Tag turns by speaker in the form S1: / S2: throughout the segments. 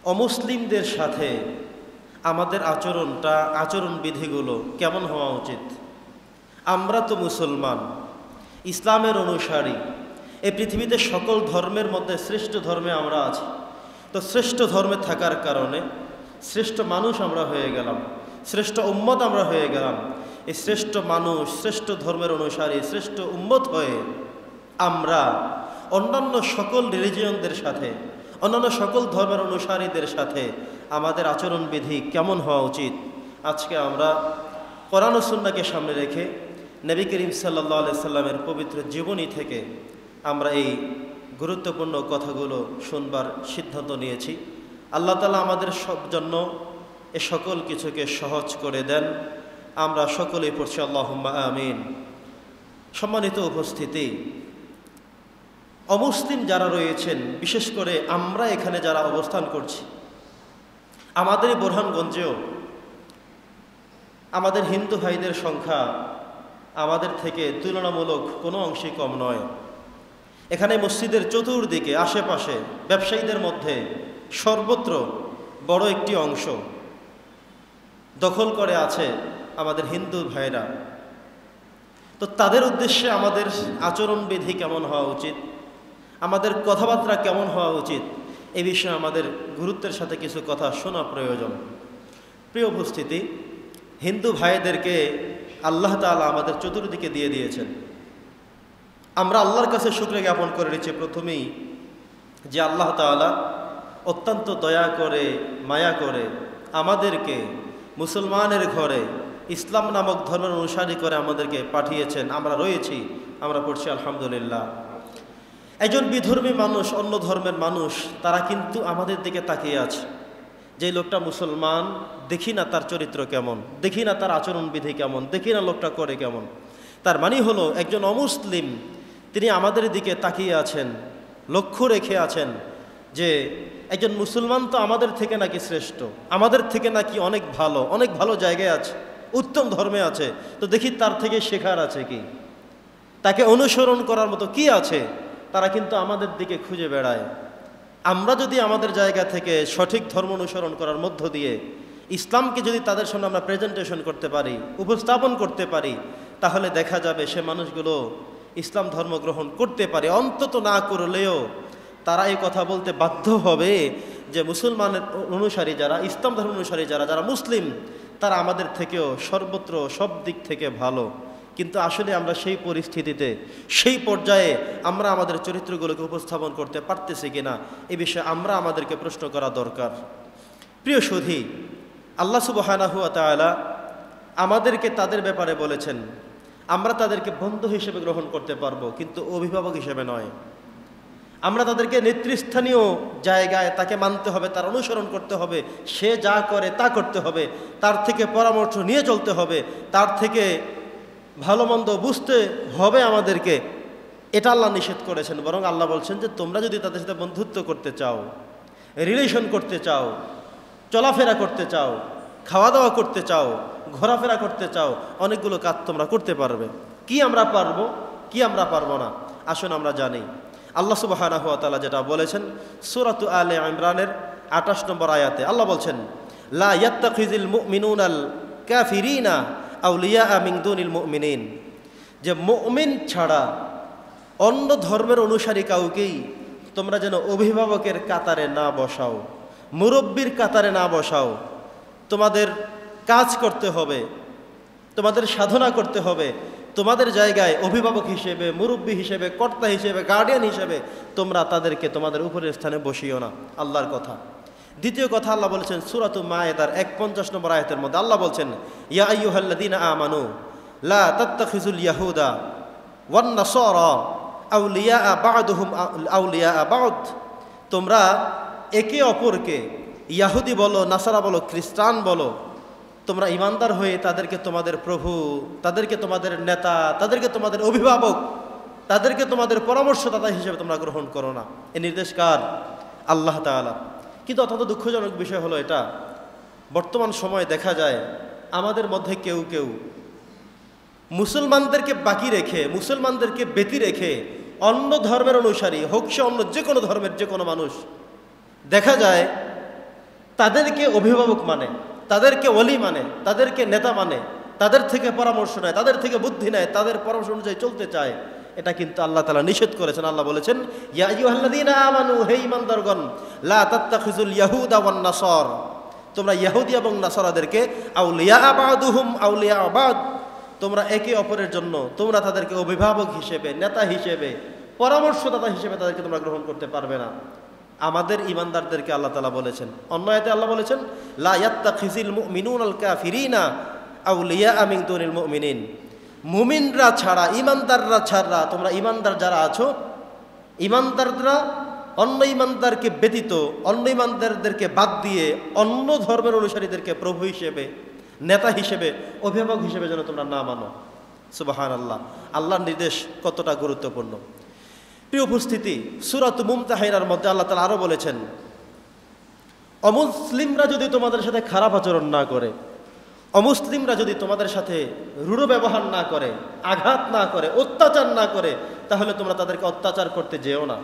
S1: অমুসলিমদের সাথে আমাদের আচরণবিধিগুলো কেমন হওয়া উচিত? আমরা তো মুসলমান, ইসলামের অনুসারী। এই পৃথিবীতে সকল ধর্মের মধ্যে শ্রেষ্ঠ ধর্মে আমরা আছি। তো শ্রেষ্ঠ ধর্মে থাকার কারণে শ্রেষ্ঠ মানুষ আমরা হয়ে গেলাম, শ্রেষ্ঠ উম্মত আমরা হয়ে গেলাম। এই শ্রেষ্ঠ মানুষ, শ্রেষ্ঠ ধর্মের অনুসারী, শ্রেষ্ঠ উম্মত হয়ে আমরা অন্যান্য সকল রিলিজিয়নদের সাথে, অন্যান্য সকল ধর্মের অনুসারীদের সাথে আমাদের আচরণবিধি কেমন হওয়া উচিত? আজকে আমরা কোরআন ও সুন্নাহকে সামনে রেখে নবী করিম সাল্লাল্লাহু আলাইহি সাল্লামের পবিত্র জীবনী থেকে আমরা এই গুরুত্বপূর্ণ কথাগুলো শুনবার সিদ্ধান্ত নিয়েছি। আল্লাহ তাআলা আমাদের সব জন্য এ সকল কিছুকে সহজ করে দেন। আমরা সকলেই পড়ছি আল্লাহুম্মা আমিন। সম্মানিত উপস্থিতি, অমুসলিম যারা রয়েছেন, বিশেষ করে আমরা এখানে যারা অবস্থান করছি, আমাদের বোরহানগঞ্জেও আমাদের হিন্দু ভাইদের সংখ্যা আমাদের থেকে তুলনামূলক কোনো অংশেই কম নয়। এখানে মসজিদের চতুর্দিকে আশেপাশে ব্যবসায়ীদের মধ্যে সর্বত্র বড় একটি অংশ দখল করে আছে আমাদের হিন্দু ভাইরা। তো তাদের উদ্দেশ্যে আমাদের আচরণবিধি কেমন হওয়া উচিত, আমাদের কথাবার্তা কেমন হওয়া উচিত, এ বিষয়ে আমাদের গুরুত্বের সাথে কিছু কথা শোনা প্রয়োজন। প্রিয় উপস্থিতি, হিন্দু ভাইদেরকে আল্লাহ তাআলা আমাদের চতুর্দিকে দিয়ে দিয়েছেন। আমরা আল্লাহর কাছে শুকরিয়া জ্ঞাপন করে নিচ্ছি প্রথমেই যে আল্লাহ তাআলা অত্যন্ত দয়া করে, মায়া করে আমাদেরকে মুসলমানের ঘরে ইসলাম নামক ধর্মের অনুসারী করে আমাদেরকে পাঠিয়েছেন। আমরা রয়েছি, আমরা পড়ছি আলহামদুলিল্লাহ। একজন বিধর্মী মানুষ, অন্য ধর্মের মানুষ, তারা কিন্তু আমাদের দিকে তাকিয়ে আছে। যে লোকটা মুসলমান, দেখি না তার চরিত্র কেমন, দেখি না তার আচরণবিধি কেমন, দেখি না লোকটা করে কেমন। তার মানে হলো একজন অমুসলিম তিনি আমাদের দিকে তাকিয়ে আছেন, লক্ষ্য রেখে আছেন যে একজন মুসলমান তো আমাদের থেকে নাকি শ্রেষ্ঠ, আমাদের থেকে নাকি অনেক ভালো জায়গায় আছে, উত্তম ধর্মে আছে। তো দেখি তার থেকে শেখার আছে কি, তাকে অনুসরণ করার মতো কি আছে। তারা কিন্তু আমাদের দিকে খুঁজে বেড়ায়। আমরা যদি আমাদের জায়গা থেকে সঠিক ধর্ম অনুসরণ করার মধ্য দিয়ে ইসলামকে যদি তাদের সামনে আমরা প্রেজেন্টেশন করতে পারি, উপস্থাপন করতে পারি, তাহলে দেখা যাবে সে মানুষগুলো ইসলাম ধর্ম গ্রহণ করতে পারে। অন্তত না করলেও তারা এই কথা বলতে বাধ্য হবে যে মুসলমানের অনুসারী যারা, ইসলাম ধর্ম অনুসারী যারা মুসলিম, তারা আমাদের থেকেও সর্বত্র সব দিক থেকে ভালো। কিন্তু আসলে আমরা সেই পরিস্থিতিতে, সেই পর্যায়ে আমরা আমাদের চরিত্রগুলোকে উপস্থাপন করতে পারতেছি কিনা, এ বিষয়ে আমরা আমাদেরকে প্রশ্ন করা দরকার। প্রিয় সুধী, আল্লাহ সুবহানাহু ওয়া তাআলা আমাদেরকে তাদের ব্যাপারে বলেছেন আমরা তাদেরকে বন্ধু হিসেবে গ্রহণ করতে পারবো, কিন্তু অভিভাবক হিসেবে নয়। আমরা তাদেরকে নেতৃস্থানীয় জায়গায় তাকে মানতে হবে, তার অনুসরণ করতে হবে, সে যা করে তা করতে হবে, তার থেকে পরামর্শ নিয়ে চলতে হবে, তার থেকে ভালো মন্দ বুঝতে হবে আমাদেরকে। এটা আল্লাহ নিষেধ করেছেন। বরং আল্লাহ বলছেন যে তোমরা যদি তাদের সাথে বন্ধুত্ব করতে চাও, রিলেশন করতে চাও, চলাফেরা করতে চাও, খাওয়া দাওয়া করতে চাও, ঘোরাফেরা করতে চাও, অনেকগুলো কাজ তোমরা করতে পারবে। কি আমরা পারবো, কি আমরা পারবো না, আসুন আমরা জানি। আল্লাহ সুবহানাহু ওয়া তাআলা যেটা বলেছেন সূরাতু আলে ইমরানের 28 নম্বর আয়াতে আল্লাহ বলছেন, লা ইয়াত্তাখিযুল মুমিনুনাল কাফিরিনা আউলিয়া মিন দুনিল মুমিনিন, যে মুমিন ছাড়া অন্য ধর্মের অনুসারী কাউকেই তোমরা যেন অভিভাবকের কাতারে না বসাও, মুরব্বির কাতারে না বসাও। তোমাদের কাজ করতে হবে, তোমাদের সাধনা করতে হবে, তোমাদের জায়গায় অভিভাবক হিসেবে, মুরব্বী হিসেবে, কর্তা হিসেবে, গার্ডিয়ান হিসেবে তোমরা তাদেরকে তোমাদের উপরের স্থানে বসিও না। আল্লাহর কথা। দ্বিতীয় কথা আল্লাহ বলেছেন সূরাতু মায়েদার 51 নম্বর আয়াতের মধ্যে আল্লাহ বলছেন, ইয়া আইয়ুহাল্লাযীনা আমানু লা তাত্তাখিযুল ইয়াহুদা ওয়ান নাসারা আউলিয়া বা'দুহুম আউলিয়া বা'দ, তোমরা একে অপরকে, ইয়াহুদি বলো, নাসারা বলো, খ্রিস্টান বলো, তোমরা ইমানদার হয়ে তাদেরকে তোমাদের প্রভু, তাদেরকে তোমাদের নেতা, তাদেরকে তোমাদের অভিভাবক, তাদেরকে তোমাদের পরামর্শদাতা হিসেবে তোমরা গ্রহণ করো না। এ নির্দেশ কার? আল্লাহ তাআলা। কিন্তু অত্যন্ত দুঃখজনক বিষয় হলো এটা, বর্তমান সময়ে দেখা যায় আমাদের মধ্যে কেউ কেউ মুসলমানদেরকে বাকি রেখে, মুসলমানদেরকে ব্যতি রেখে অন্য ধর্মের অনুসারী হোক, সে অন্য যে কোনো ধর্মের যে কোনো মানুষ, দেখা যায় তাদেরকে অভিভাবক মানে, তাদেরকে ওলি মানে, তাদেরকে নেতা মানে, তাদের থেকে পরামর্শ নেয়, তাদের থেকে বুদ্ধি নেয়, তাদের পরামর্শ অনুযায়ী চলতে চায়, এটা কিন্তু আল্লাহ তাআলা নিষেধ করেছেন। আল্লাহ বলেছেন, ইয়া আইয়ুহাল্লাযীনা আমানু, হে ঈমানদারগণ, লা তাত্তাখিযুল ইয়াহুদা ওয়ান নাসার, তোমরা ইহুদি এবং নাসারাদেরকে আউলিয়া বা'দুহুম আউলিয়া বা'দ, তোমরা একে অপরের জন্য তোমরা তাদেরকে অভিভাবক হিসেবে, নেতা হিসেবে, পরামর্শদাতা হিসেবে তাদেরকে তোমরা গ্রহণ করতে পারবে না। আমাদের ঈমানদারদেরকে আল্লাহ তাআলা বলেছেন, অন্য আয়াতে আল্লাহ বলেছেন, লা ইয়াত্তাখিযুল মুমিনুনাল কাফিরিনা আউলিয়া মিন দুনিল মুমিনিন, মুমিনরা ছাড়া, ঈমানদাররা ছাড়া, তোমরা ঈমানদার যারা আছো, ঈমানদাররা অন্য ঈমানদারকে ব্যতীত, অন্য ঈমানদারদেরকে বাদ দিয়ে অন্য ধর্মের অনুসারীদেরকে প্রভু হিসেবে, নেতা হিসেবে, অভিভাবক হিসেবে যেন তোমরা না মানো। সুবহানাল্লাহ, আল্লাহর নির্দেশ কতটা গুরুত্বপূর্ণ। প্রিয় উপস্থিতি, সূরাত মুমতাহিনার মধ্যে আল্লাহ তাআলা আরো বলেছেন, অমুসলিমরা যদি তোমাদের সাথে খারাপ আচরণ না করে, অমুসলিমরা যদি তোমাদের সাথে রূঢ় ব্যবহার না করে, আঘাত না করে, অত্যাচার না করে, তাহলে তোমরা তাদেরকে অত্যাচার করতে যেও না,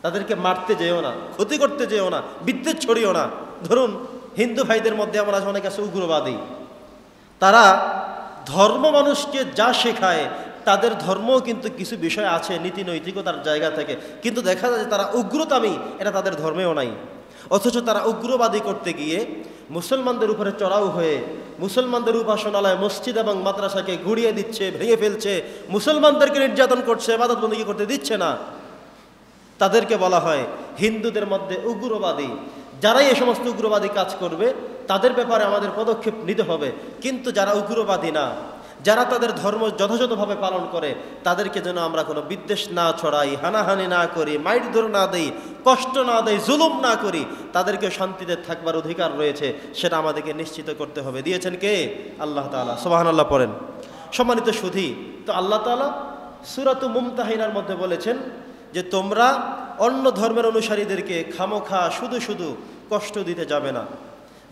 S1: তাদেরকে মারতে যেও না, ক্ষতি করতে যেও না, বিদ্বেষ ছড়িও না। ধরুন হিন্দু ভাইদের মধ্যে আমরা অনেক আছে উগ্রবাদী, তারা ধর্ম মানুষকে যা শেখায়, তাদের ধর্মও কিন্তু কিছু বিষয় আছে নীতি নৈতিকতার জায়গা থেকে, কিন্তু দেখা যায় যে তারা উগ্রতামি, এটা তাদের ধর্মেও নাই। অথচ তারা উগ্রবাদী করতে গিয়ে মুসলমানদের উপরে চড়াও হয়ে মুসলমানদের উপাসনালয়, মসজিদ এবং মাদ্রাসাকে গুড়িয়ে দিচ্ছে, ভেঙে ফেলছে, মুসলমানদেরকে নির্যাতন করছে, ইবাদত বন্দেগী করতে দিচ্ছে না। তাদেরকে বলা হয় হিন্দুদের মধ্যে উগ্রবাদী। যারাই এই সমস্ত উগ্রবাদী কাজ করবে তাদের ব্যাপারে আমাদের পদক্ষেপ নিতে হবে, কিন্তু যারা উগ্রবাদী না, যারা তাদের ধর্ম যথাযথভাবে পালন করে, তাদেরকে যেন আমরা কোনো বিদ্বেষ না ছড়াই, হানাহানি না করি, মাইরধর না দেই, কষ্ট না দেই, জুলুম না করি, তাদেরকে শান্তিতে থাকবার অধিকার রয়েছে, সেটা আমাদেরকে নিশ্চিত করতে হবে। দিয়েছেন কে? আল্লাহ তাআলা। সুবহানাল্লাহ পড়েন। সম্মানিত সুধী, তো আল্লাহ তাআলা সূরাত মুমতাহিনার মধ্যে বলেছেন যে তোমরা অন্য ধর্মের অনুসারীদেরকে খামোখা শুধু শুধু কষ্ট দিতে যাবে না।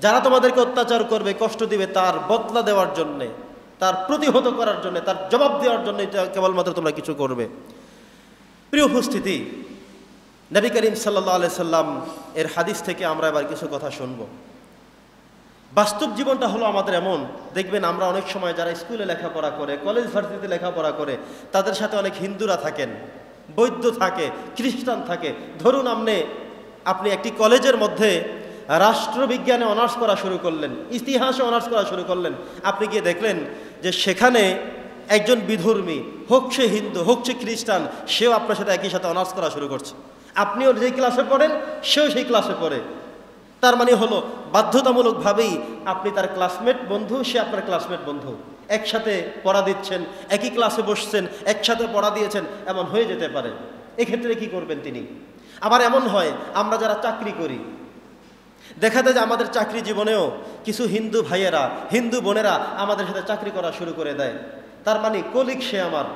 S1: যারা তোমাদেরকে অত্যাচার করবে, কষ্ট দিবে, তার বদলা দেওয়ার জন্যে, তার প্রতিহত করার জন্য, তার জবাব দেওয়ার জন্য কেবলমাত্র তোমরা কিছু করবে। প্রিয় উপস্থিতি, নবী করিম সাল্লাল্লাহু আলাইহি সাল্লাম এর হাদিস থেকে আমরা এবার কিছু কথা শুনব। বাস্তব জীবনটা হলো আমাদের এমন, দেখবেন আমরা অনেক সময় যারা স্কুলে লেখাপড়া করে, কলেজ ভার্সিটিতে লেখাপড়া করে, তাদের সাথে অনেক হিন্দুরা থাকেন, বৌদ্ধ থাকে, খ্রিস্টান থাকে। ধরুন আপনি একটি কলেজের মধ্যে রাষ্ট্রবিজ্ঞানে অনার্স করা শুরু করলেন, ইতিহাসে অনার্স করা শুরু করলেন, আপনি গিয়ে দেখলেন যে সেখানে একজন বিধর্মী, হোক সে হিন্দু, হোক সে খ্রিস্টান, সেও আপনার সাথে একই সাথে অনার্স করা শুরু করছে। আপনিও যেই ক্লাসে পড়েন, সেও সেই ক্লাসে পড়ে। তার মানে হলো বাধ্যতামূলকভাবেই আপনি তার ক্লাসমেট বন্ধু, সে আপনার ক্লাসমেট বন্ধু, একসাথে পড়া দিচ্ছেন, একই ক্লাসে বসছেন, একসাথে পড়া দিয়েছেন, এমন হয়ে যেতে পারে। এক্ষেত্রে কি করবেন তিনি? আবার এমন হয়, আমরা যারা চাকরি করি, দেখা যায় যে আমাদের চাকরি জীবনেও কিছু হিন্দু ভাইয়েরা, হিন্দু বোনেরা আমাদের সাথে চাকরি করা শুরু করে দেয়। তার মানে কলিগ সে আমার,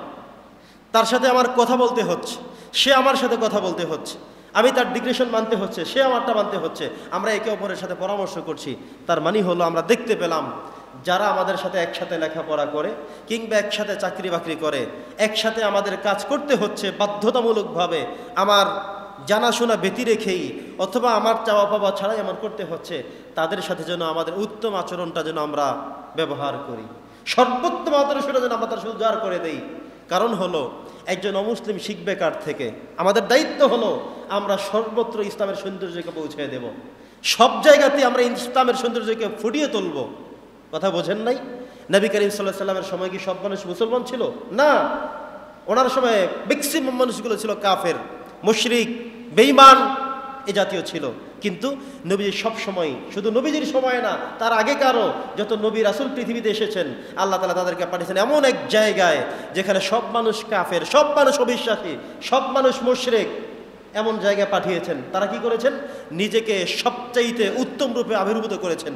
S1: তার সাথে আমার কথা বলতে হচ্ছে, সে আমার সাথে কথা বলতে হচ্ছে, আমি তার ডিগ্রেশন মানতে হচ্ছে, সে আমারটা মানতে হচ্ছে, আমরা একে অপরের সাথে পরামর্শ করছি। তার মানে হলো আমরা দেখতে পেলাম যারা আমাদের সাথে একসাথে লেখাপড়া করে কিংবা একসাথে চাকরি বাকরি করে, একসাথে আমাদের কাজ করতে হচ্ছে বাধ্যতামূলকভাবে, আমার জানাশোনা ব্যতি রেখেই অথবা আমার চাওয়া পাওয়া ছাড়াই আমার করতে হচ্ছে, তাদের সাথে যেন আমাদের উত্তম আচরণটা যেন আমরা ব্যবহার করি, সর্বোত্তম আদর্শটা যেন আমরা তার সুযোগ করে দেই। কারণ হলো একজন অমুসলিম শিখবে কার থেকে? আমাদের দায়িত্ব হলো আমরা সর্বত্র ইসলামের সৌন্দর্যকে পৌঁছে দেব, সব জায়গাতে আমরা ইসলামের সৌন্দর্যকে ফুটিয়ে তুলব। কথা বোঝেন নাই? নবী করিম সাল্লাল্লাহু আলাইহি সাল্লামের সময় কি সব মানুষ মুসলমান ছিল? না, ওনার সময় ম্যাক্সিমাম মানুষগুলো ছিল কাফের, মুশরিক, বেঈমান এ জাতীয় ছিল। কিন্তু নবীজি সব সময়, শুধু নবীজির সময় না, তার আগেকারও যত নবী রাসূল পৃথিবীতে এসেছেন, আল্লাহ তাআলা তাদেরকে পাঠিয়েছেন এমন এক জায়গায় যেখানে সব মানুষ কাফের, সব মানুষ অবিশ্বাসী, সব মানুষ মুশরিক, এমন জায়গায় পাঠিয়েছেন। তারা কি করেছেন? নিজেকে সবচাইতে উত্তম রূপে আবির্ভূত করেছেন,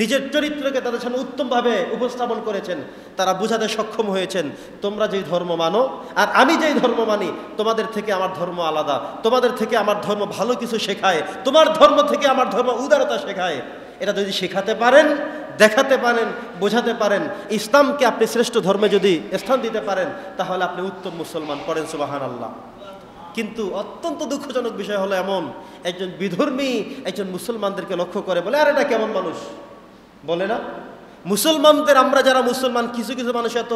S1: নিজের চরিত্রকে তাদের সামনে উত্তমভাবে উপস্থাপন করেছেন। তারা বুঝাতে সক্ষম হয়েছেন, তোমরা যেই ধর্ম মানো আর আমি যেই ধর্ম মানি, তোমাদের থেকে আমার ধর্ম আলাদা, তোমাদের থেকে আমার ধর্ম ভালো কিছু শেখায়, তোমার ধর্ম থেকে আমার ধর্ম উদারতা শেখায়। এটা যদি শেখাতে পারেন, দেখাতে পারেন, বোঝাতে পারেন, ইসলামকে আপনি শ্রেষ্ঠ ধর্মে যদি স্থান দিতে পারেন, তাহলে আপনি উত্তম মুসলমান। পড়েন সুবহানাল্লাহ। কিন্তু অত্যন্ত দুঃখজনক বিষয় হলো এমন, একজন বিধর্মী একজন মুসলমানদেরকে লক্ষ্য করে বলে, আর এটা কেমন মানুষ, বলে না? মুসলমানদের, আমরা যারা মুসলমান, কিছু কিছু মানুষ এত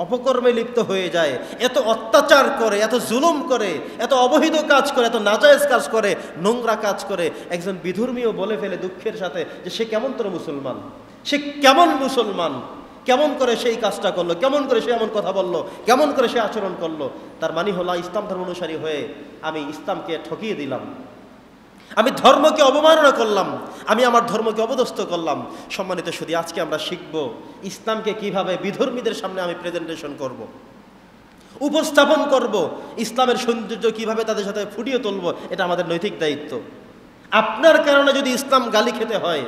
S1: অপকর্মে লিপ্ত হয়ে যায়, এত অত্যাচার করে, এত জুলুম করে, এত অবৈধ কাজ করে, এত নাজায়েজ কাজ করে, নোংরা কাজ করে। একজন বিধর্মীও বলে ফেলে দুঃখের সাথে যে সে কেমন তোর মুসলমান, সে কেমন মুসলমান, কেমন করে সেই কাজটা করলো, কেমন করে সে এমন কথা বললো, কেমন করে সে আচরণ করলো। তার মানে হলো ইসলাম ধর্ম অনুসারী হয়ে আমি ইসলামকে ঠকিয়ে দিলাম, আমি ধর্মকে অবমাননা করলাম, আমি আমার ধর্মকে অবদস্থ করলাম। সম্মানিত শুধু আজকে আমরা শিখব ইসলামকে কিভাবে বিধর্মীদের সামনে আমি প্রেজেন্টেশন করব, উপস্থাপন করব, ইসলামের সৌন্দর্য কিভাবে তাদের সাথে ফুটিয়ে তুলব। এটা আমাদের নৈতিক দায়িত্ব। আপনার কারণে যদি ইসলাম গালি খেতে হয়,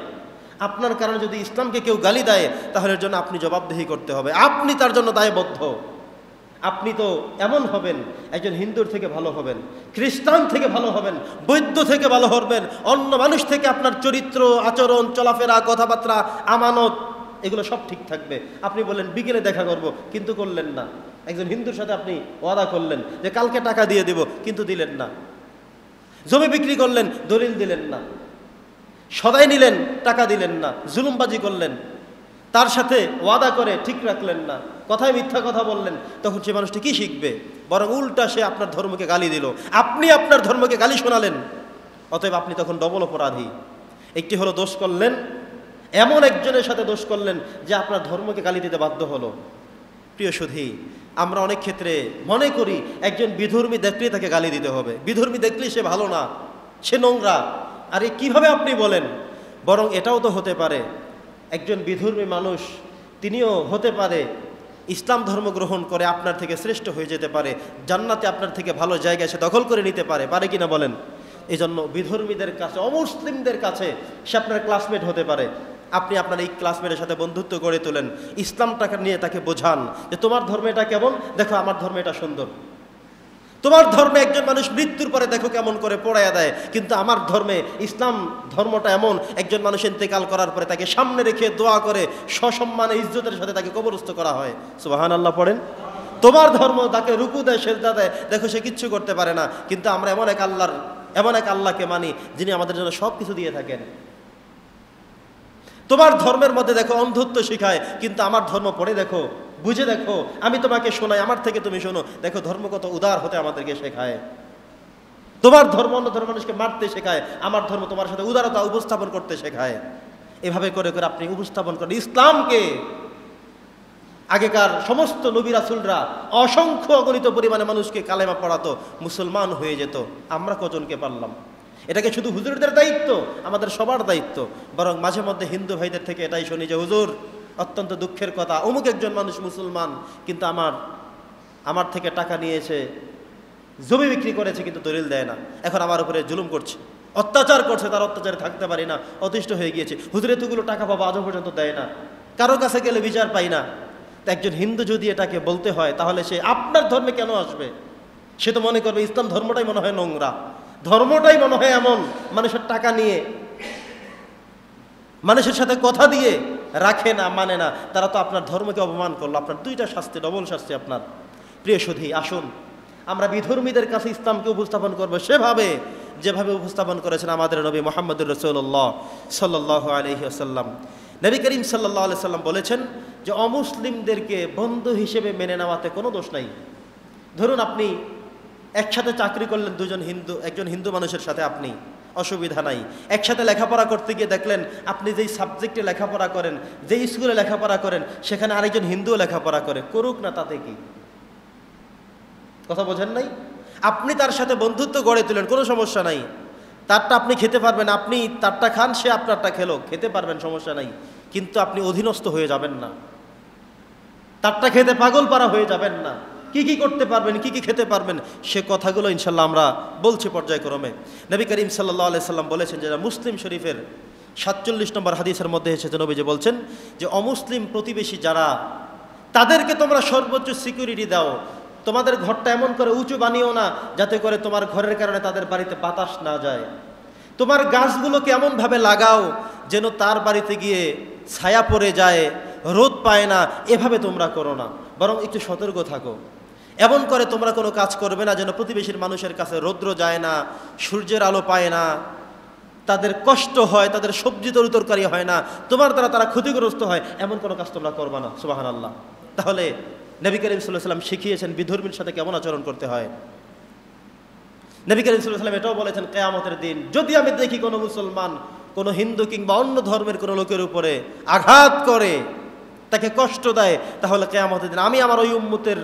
S1: আপনার কারণে যদি ইসলামকে কেউ গালি দেয়, তাহলে এর জন্য আপনি জবাবদিহি করতে হবে, আপনি তার জন্য দায়বদ্ধ। আপনি তো এমন হবেন, একজন হিন্দুর থেকে ভালো হবেন, খ্রিস্টান থেকে ভালো হবেন, বৌদ্ধ থেকে ভালো হবেন, অন্য মানুষ থেকে আপনার চরিত্র, আচরণ, চলাফেরা, কথাবার্তা, আমানত এগুলো সব ঠিক থাকবে। আপনি বললেন বিকেলে দেখা করব, কিন্তু করলেন না। একজন হিন্দুর সাথে আপনি ওয়াদা করলেন যে কালকে টাকা দিয়ে দেব, কিন্তু দিলেন না। জমি বিক্রি করলেন, দলিল দিলেন না। সদাই নিলেন, টাকা দিলেন না, জুলুমবাজি করলেন, তার সাথে ওয়াদা করে ঠিক রাখলেন না, কথায় মিথ্যা কথা বললেন। তখন সে মানুষটি কি শিখবে? বরং উল্টা সে আপনার ধর্মকে গালি দিল, আপনি আপনার ধর্মকে গালি শোনালেন। অতএব আপনি তখন ডবল অপরাধী। একটি হলো দোষ করলেন, এমন একজনের সাথে দোষ করলেন যে আপনার ধর্মকে গালি দিতে বাধ্য হলো। প্রিয় সুধী, আমরা অনেক ক্ষেত্রে মনে করি একজন বিধর্মী দেখলেই তাকে গালি দিতে হবে, বিধর্মী দেখলেই সে ভালো না, সে নোংরা। আরে কিভাবে আপনি বলেন? বরং এটাও তো হতে পারে একজন বিধর্মী মানুষ তিনিও হতে পারে ইসলাম ধর্ম গ্রহণ করে আপনার থেকে শ্রেষ্ঠ হয়ে যেতে পারে, জান্নাতে আপনার থেকে ভালো জায়গা সে দখল করে নিতে পারে, পারে কিনা বলেন? এই জন্য বিধর্মীদের কাছে, অমুসলিমদের কাছে সে আপনার ক্লাসমেট হতে পারে। আপনি আপনার এই ক্লাসমেটের সাথে বন্ধুত্ব গড়ে তোলেন, ইসলামটাকে নিয়ে তাকে বোঝান যে তোমার ধর্মে এটা কেমন, দেখো আমার ধর্মে এটা সুন্দর। তোমার ধর্মে একজন মানুষ মৃত্যুর পরে দেখো কেমন করে পোড়াইয়া দেয়, কিন্তু আমার ধর্মে, ইসলাম ধর্মটা এমন, একজন মানুষ ইন্তেকাল করার পরে তাকে সামনে রেখে দোয়া করে সসম্মানে ইজ্জতের সাথে তাকে কবরস্থ করা হয়। সুবহানাল্লাহ পড়েন। তোমার ধর্ম তাকে রুকু দেয়, সেজদা দেয়, দেখো সে কিচ্ছু করতে পারে না, কিন্তু আমরা এমন এক আল্লাহকে মানি যিনি আমাদের জন্য সব কিছু দিয়ে থাকেন। তোমার ধর্মের মধ্যে দেখো অন্ধত্ব শিখায়, কিন্তু আমার ধর্ম পড়ে দেখো, বুঝে দেখো, আমি তোমাকে শোনাই, আমার থেকে তুমি শোনো, দেখো ধর্ম কত উদার হতে আমাদেরকে শেখায়। তোমার ধর্ম অন্য ধর্ম মানুষকে মারতে শেখায়, আমার ধর্ম তোমার সাথে উদারতা উপস্থাপন করতে শেখায়। এভাবে করে করে আপনি উপস্থাপন করেন ইসলামকে। আগেকার সমস্ত নবী রাসূলরা অসংখ্য অগণিত পরিমাণে মানুষকে কালেমা পড়াতো, মুসলমান হয়ে যেত। আমরা কজনকে পারলাম? এটাকে শুধু হুজুরদের দায়িত্ব? আমাদের সবার দায়িত্ব। বরং মাঝে মধ্যে হিন্দু ভাইদের থেকে এটাই শুনি যে হুজুর, অত্যন্ত দুঃখের কথা, অমুক একজন মানুষ মুসলমান, কিন্তু আমার থেকে টাকা নিয়েছে, জমি বিক্রি করেছে, কিন্তু দলিল দেয় না, এখন আমার উপরে জুলুম করছে, অত্যাচার করছে, তার অত্যাচারে থাকতে পারি না, অতিষ্ঠ হয়ে গিয়েছে। হুজুর এতগুলো টাকা পাবো, আজও পর্যন্ত দেয় না, কারো কাছে গেলে বিচার পাই না। একজন হিন্দু যদি এটাকে বলতে হয়, তাহলে সে আপনার ধর্মে কেন আসবে? সে তো মনে করবে ইসলাম ধর্মটাই মনে হয় নোংরা, ধর্মটাই মনে হয় এমন, মানুষের টাকা নিয়ে, মানুষের সাথে কথা দিয়ে রাখে না, মানে না। তারা তো আপনার ধর্মকে অপমান করলো, আপনার দুইটা শাস্তি, ডবল শাস্তি আপনার। প্রিয় সুধী, আসুন আমরা বিধর্মীদের কাছে ইসলামকে উপস্থাপন করবো যেভাবে উপস্থাপন করেছেন আমাদের নবী মুহাম্মদুর রাসূলুল্লাহ সাল্লাল্লাহু আলাইহি ওয়াসাল্লাম। নবী করিম সাল্লাল্লাহু আলাইহি ওয়াসাল্লাম বলেছেন যে অমুসলিমদেরকে বন্ধু হিসেবে মেনে নেওয়াতে কোনো দোষ নাই। ধরুন আপনি একসাথে চাকরি করলেন একজন হিন্দু মানুষের সাথে, আপনি অসুবিধা নাই। একসাথে লেখাপড়া করতে গিয়ে দেখলেন আপনি যেই সাবজেক্টে লেখাপড়া করেন, যেই স্কুলে লেখাপড়া করেন, সেখানে আরেকজন হিন্দুও লেখাপড়া করে, করুক না, তাতে কি? কথা বোঝেন নাই? আপনি তার সাথে বন্ধুত্ব গড়ে তুলেন, কোনো সমস্যা নাই। তারটা আপনি খেতে পারবেন, আপনি তারটা খান, সে আপনারটা খেতে পারবেন, সমস্যা নাই। কিন্তু আপনি অধীনস্থ হয়ে যাবেন না, তারটা খেতে পাগল পারা হয়ে যাবেন না। কি কি করতে পারবেন, কি কি খেতে পারবেন, সে কথাগুলো ইনশাল্লাহ আমরা বলছি পর্যায়ক্রমে। নবী করিম সাল্লাল্লাহু আলাইহি সাল্লাম বলেছেন, যেটা মুসলিম শরীফের 47 নম্বর হাদিসের মধ্যে এসেছে, নবীজি বলছেন যে অমুসলিম প্রতিবেশী যারা, তাদেরকে তোমরা সর্বোচ্চ সিকিউরিটি দাও। তোমাদের ঘরটা এমন করে উঁচু বানিও না যাতে করে তোমার ঘরের কারণে তাদের বাড়িতে বাতাস না যায়। তোমার গাছগুলোকে এমনভাবে লাগাও যেন তার বাড়িতে গিয়ে ছায়া পড়ে যায়, রোদ পায় না। এভাবে তোমরা করো না, বরং একটু সতর্ক থাকো। এমন করে তোমরা কোনো কাজ করবে না যেন প্রতিবেশীর মানুষের কাছে রৌদ্র যায় না, সূর্যের আলো পায় না, তাদের কষ্ট হয়, তাদের সবজি তরকারি হয় না, তোমার দ্বারা তারা ক্ষতিগ্রস্ত হয়, এমন কোনো কাজ তোমরা করবা না। সুবহানাল্লাহ। তাহলে নবী করিম সাল্লাল্লাহু আলাইহি ওয়াসাল্লাম শিখিয়েছেন বিধর্মীর সাথে কেমন আচরণ করতে হয়। নবী করিম সাল্লাল্লাহু আলাইহি ওয়াসাল্লাম এটাও বলেছেন, কিয়ামতের দিন যদি আমি দেখি কোনো মুসলমান কোনো হিন্দু কিংবা অন্য ধর্মের কোনো লোকের উপরে আঘাত করে, তাকে কষ্ট দেয়, তাহলে কিয়ামতের দিন আমি আমার ওই উম্মতের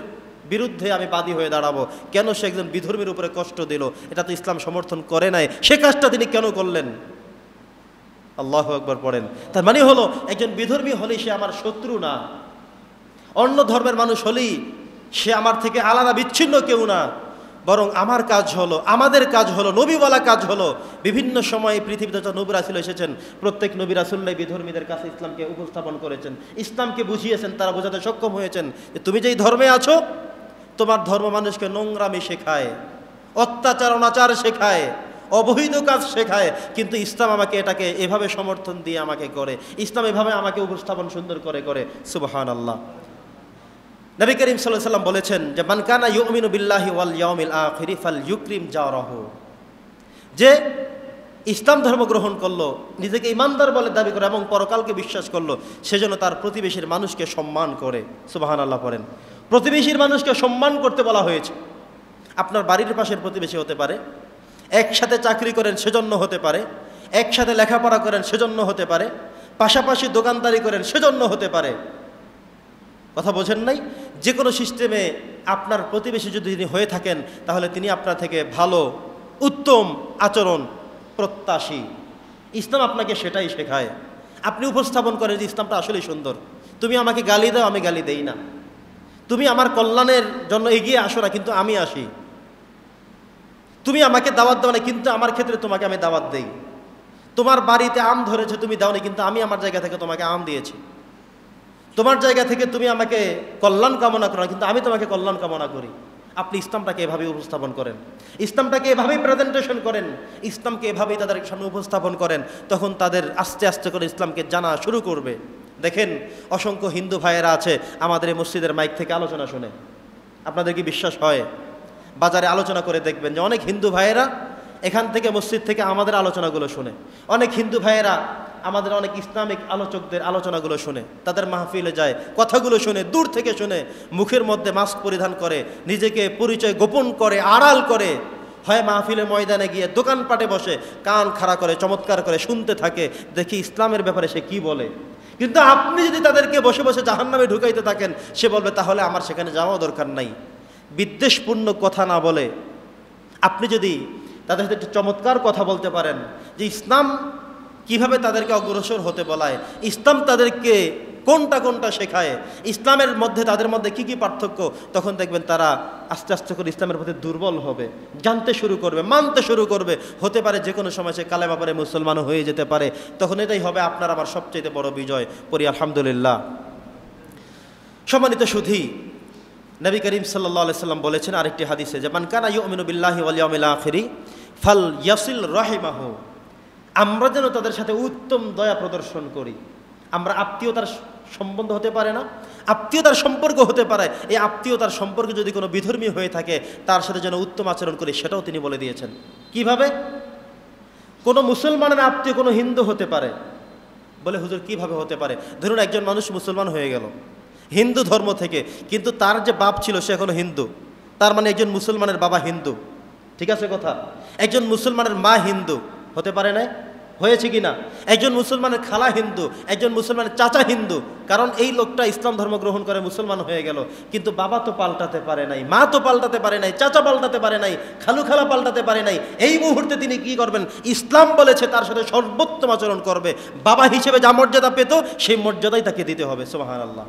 S1: বিরুদ্ধে আমি বাদী হয়ে দাঁড়াবো। কেন সে একজন বিধর্মীর উপরে কষ্ট দিল? এটা তো ইসলাম সমর্থন করে নাই, সে কাজটা তিনি কেন করলেন? আল্লাহু আকবার পড়েন। তার মানে হলো একজন বিধর্মী হলেই সে আমার শত্রু না, অন্য ধর্মের মানুষ হলেই সে আমার থেকে আলাদা বিচ্ছিন্ন কেউ না, বরং আমার কাজ হলো, আমাদের কাজ হলো, নবীওয়ালা কাজ হলো, বিভিন্ন সময়ে পৃথিবীতে যত নবী রাসূল এসেছেন প্রত্যেক নবী রাসূলই বিধর্মীদের কাছে ইসলামকে উপস্থাপন করেছেন, ইসলামকে বুঝিয়েছেন, তারা বোঝাতে সক্ষম হয়েছেন যে তুমি যেই ধর্মে আছো তোমার ধর্ম মানুষকে নোংরামি শেখায়, অত্যাচার অনাচার শেখায়, অবৈধ কাজ শেখায়, কিন্তু ইসলাম আমাকে এটাকে এভাবে সমর্থন দিয়ে আমাকে করে, ইসলাম এভাবে আমাকে উপস্থাপন সুন্দর করে। সুবহানাল্লাহ। নবী করিম সাল্লাল্লাহু আলাইহি ওয়াসাল্লাম বলেছেন যে মান কানা ইউমিনু বিল্লাহি ওয়াল ইয়াউমিল আখির ফালইউকরিম জারাহু, যে ইসলাম ধর্ম গ্রহণ করলো, নিজেকে ইমানদার বলে দাবি করে এবং পরকালকে বিশ্বাস করলো, সেজন্য তার প্রতিবেশীর মানুষকে সম্মান করে। সুবহানাল্লাহ পড়েন। প্রতিবেশীর মানুষকে সম্মান করতে বলা হয়েছে। আপনার বাড়ির পাশের প্রতিবেশী হতে পারে, একসাথে চাকরি করেন সেজন্য হতে পারে, একসাথে লেখাপড়া করেন সেজন্য হতে পারে, পাশাপাশি দোকানদারি করেন সেজন্য হতে পারে। কথা বোঝেন নাই? যে কোনো সিস্টেমে আপনার প্রতিবেশী যদি তিনি হয়ে থাকেন তাহলে তিনি আপনার থেকে ভালো উত্তম আচরণ প্রত্যাশী। ইসলাম আপনাকে সেটাই শেখায়। আপনি উপস্থাপন করেন যে ইসলামটা আসলেই সুন্দর, তুমি আমাকে গালি দাও আমি গালি দেই না, তুমি আমার কল্যাণের জন্য এগিয়ে আসো না কিন্তু আমি আসি, তুমি আমাকে দাওয়াত দাও না কিন্তু আমার ক্ষেত্রে তোমাকে আমি দাওয়াত দেই, তোমার বাড়িতে আম ধরেছে তুমি দাওনি কিন্তু আমি আমার জায়গা থেকে তোমাকে আম দিয়েছি, তোমার জায়গা থেকে তুমি আমাকে কল্যাণ কামনা করো না কিন্তু আমি তোমাকে কল্যাণ কামনা করি। আপনি ইসলামটাকে এভাবেই উপস্থাপন করেন, ইসলামটাকে এভাবেই প্রেজেন্টেশন করেন, ইসলামকে এভাবেই তাদের সামনে উপস্থাপন করেন, তখন তাদের আস্তে আস্তে করে ইসলামকে জানা শুরু করবে। দেখেন অসংখ্য হিন্দু ভাইয়েরা আছে আমাদের এই মসজিদের মাইক থেকে আলোচনা শুনে, আপনাদের কি বিশ্বাস হয়? বাজারে আলোচনা করে দেখবেন যে অনেক হিন্দু ভাইয়েরা এখান থেকে মসজিদ থেকে আমাদের আলোচনাগুলো শুনে, অনেক হিন্দু ভাইয়েরা আমাদের অনেক ইসলামিক আলোচকদের আলোচনাগুলো শুনে, তাদের মাহফিলে যায়, কথাগুলো শুনে, দূর থেকে শুনে, মুখের মধ্যে মাস্ক পরিধান করে, নিজেকে পরিচয় গোপন করে, আড়াল করে, হয় মাহফিলে ময়দানে গিয়ে দোকানপাটে বসে কান খাড়া করে চমৎকার করে শুনতে থাকে, দেখি ইসলামের ব্যাপারে সে কি বলে। কিন্তু আপনি যদি তাদেরকে বসে বসে জাহান্নামে ঢুকাইতে থাকেন, সে বলবে তাহলে আমার সেখানে যাওয়া দরকার নাই। বিদ্বেষপূর্ণ কথা না বলে আপনি যদি তাদের সাথে একটু চমৎকার কথা বলতে পারেন যে ইসলাম কিভাবে তাদেরকে অগ্রসর হতে বলায়, ইসলাম তাদেরকে কোনটা কোনটা শেখায়, ইসলামের মধ্যে তাদের মধ্যে কি কি পার্থক্য, তখন দেখবেন তারা আস্তে আস্তে করে ইসলামের প্রতি দুর্বল হবে, জানতে শুরু করবে, মানতে শুরু করবে। হতে পারে যে কোনো সময় সে কালেমা পড়ে মুসলমানও হয়ে যেতে পারে। তখন এটাই হবে আপনার আমার সবচেয়ে বড় বিজয়। পড়ি আলহামদুলিল্লাহ। সম্মানিত সুধী, নবী করিম সাল্লাল্লাহু আলাইহি সাল্লাম বলেছেন আরেকটি হাদিসে যে মান কানা ইউমিনু বিল্লাহি ওয়াল ইয়াউমিল আখির ফাল ইয়াসিল রাহিমাহু, আমরা যেন তাদের সাথে উত্তম দয়া প্রদর্শন করি। আমরা আত্মীয়তার সম্বন্ধ হতে পারে না, আত্মীয়তার সম্পর্ক হতে পারে, এই আত্মীয়তার সম্পর্কে যদি কোনো বিধর্মী হয়ে থাকে তার সাথে যেন উত্তম আচরণ করি, সেটাও তিনি বলে দিয়েছেন। কিভাবে? কোনো মুসলমানের আত্মীয় কোনো হিন্দু হতে পারে। বলে হুজুর কিভাবে হতে পারে? ধরুন একজন মানুষ মুসলমান হয়ে গেল হিন্দু ধর্ম থেকে, কিন্তু তার যে বাপ ছিল সে এখনো হিন্দু, তার মানে একজন মুসলমানের বাবা হিন্দু, ঠিক আছে কথা? একজন মুসলমানের মা হিন্দু হতে পারে না? হয়েছে কি না? একজন মুসলমানের খালা হিন্দু, একজন মুসলমানের চাচা হিন্দু, কারণ এই লোকটা ইসলাম ধর্ম গ্রহণ করে মুসলমান হয়ে গেল, কিন্তু বাবা তো পাল্টাতে পারে নাই, মা তো পাল্টাতে পারে নাই, চাচা পাল্টাতে পারে নাই, খালু খালা পাল্টাতে পারে নাই। এই মুহূর্তে তিনি কি করবেন? ইসলাম বলেছে তার সাথে সর্বোত্তম আচরণ করবে। বাবা হিসেবে যা মর্যাদা পেত সেই মর্যাদাই তাকে দিতে হবে। সুবহানাল্লাহ।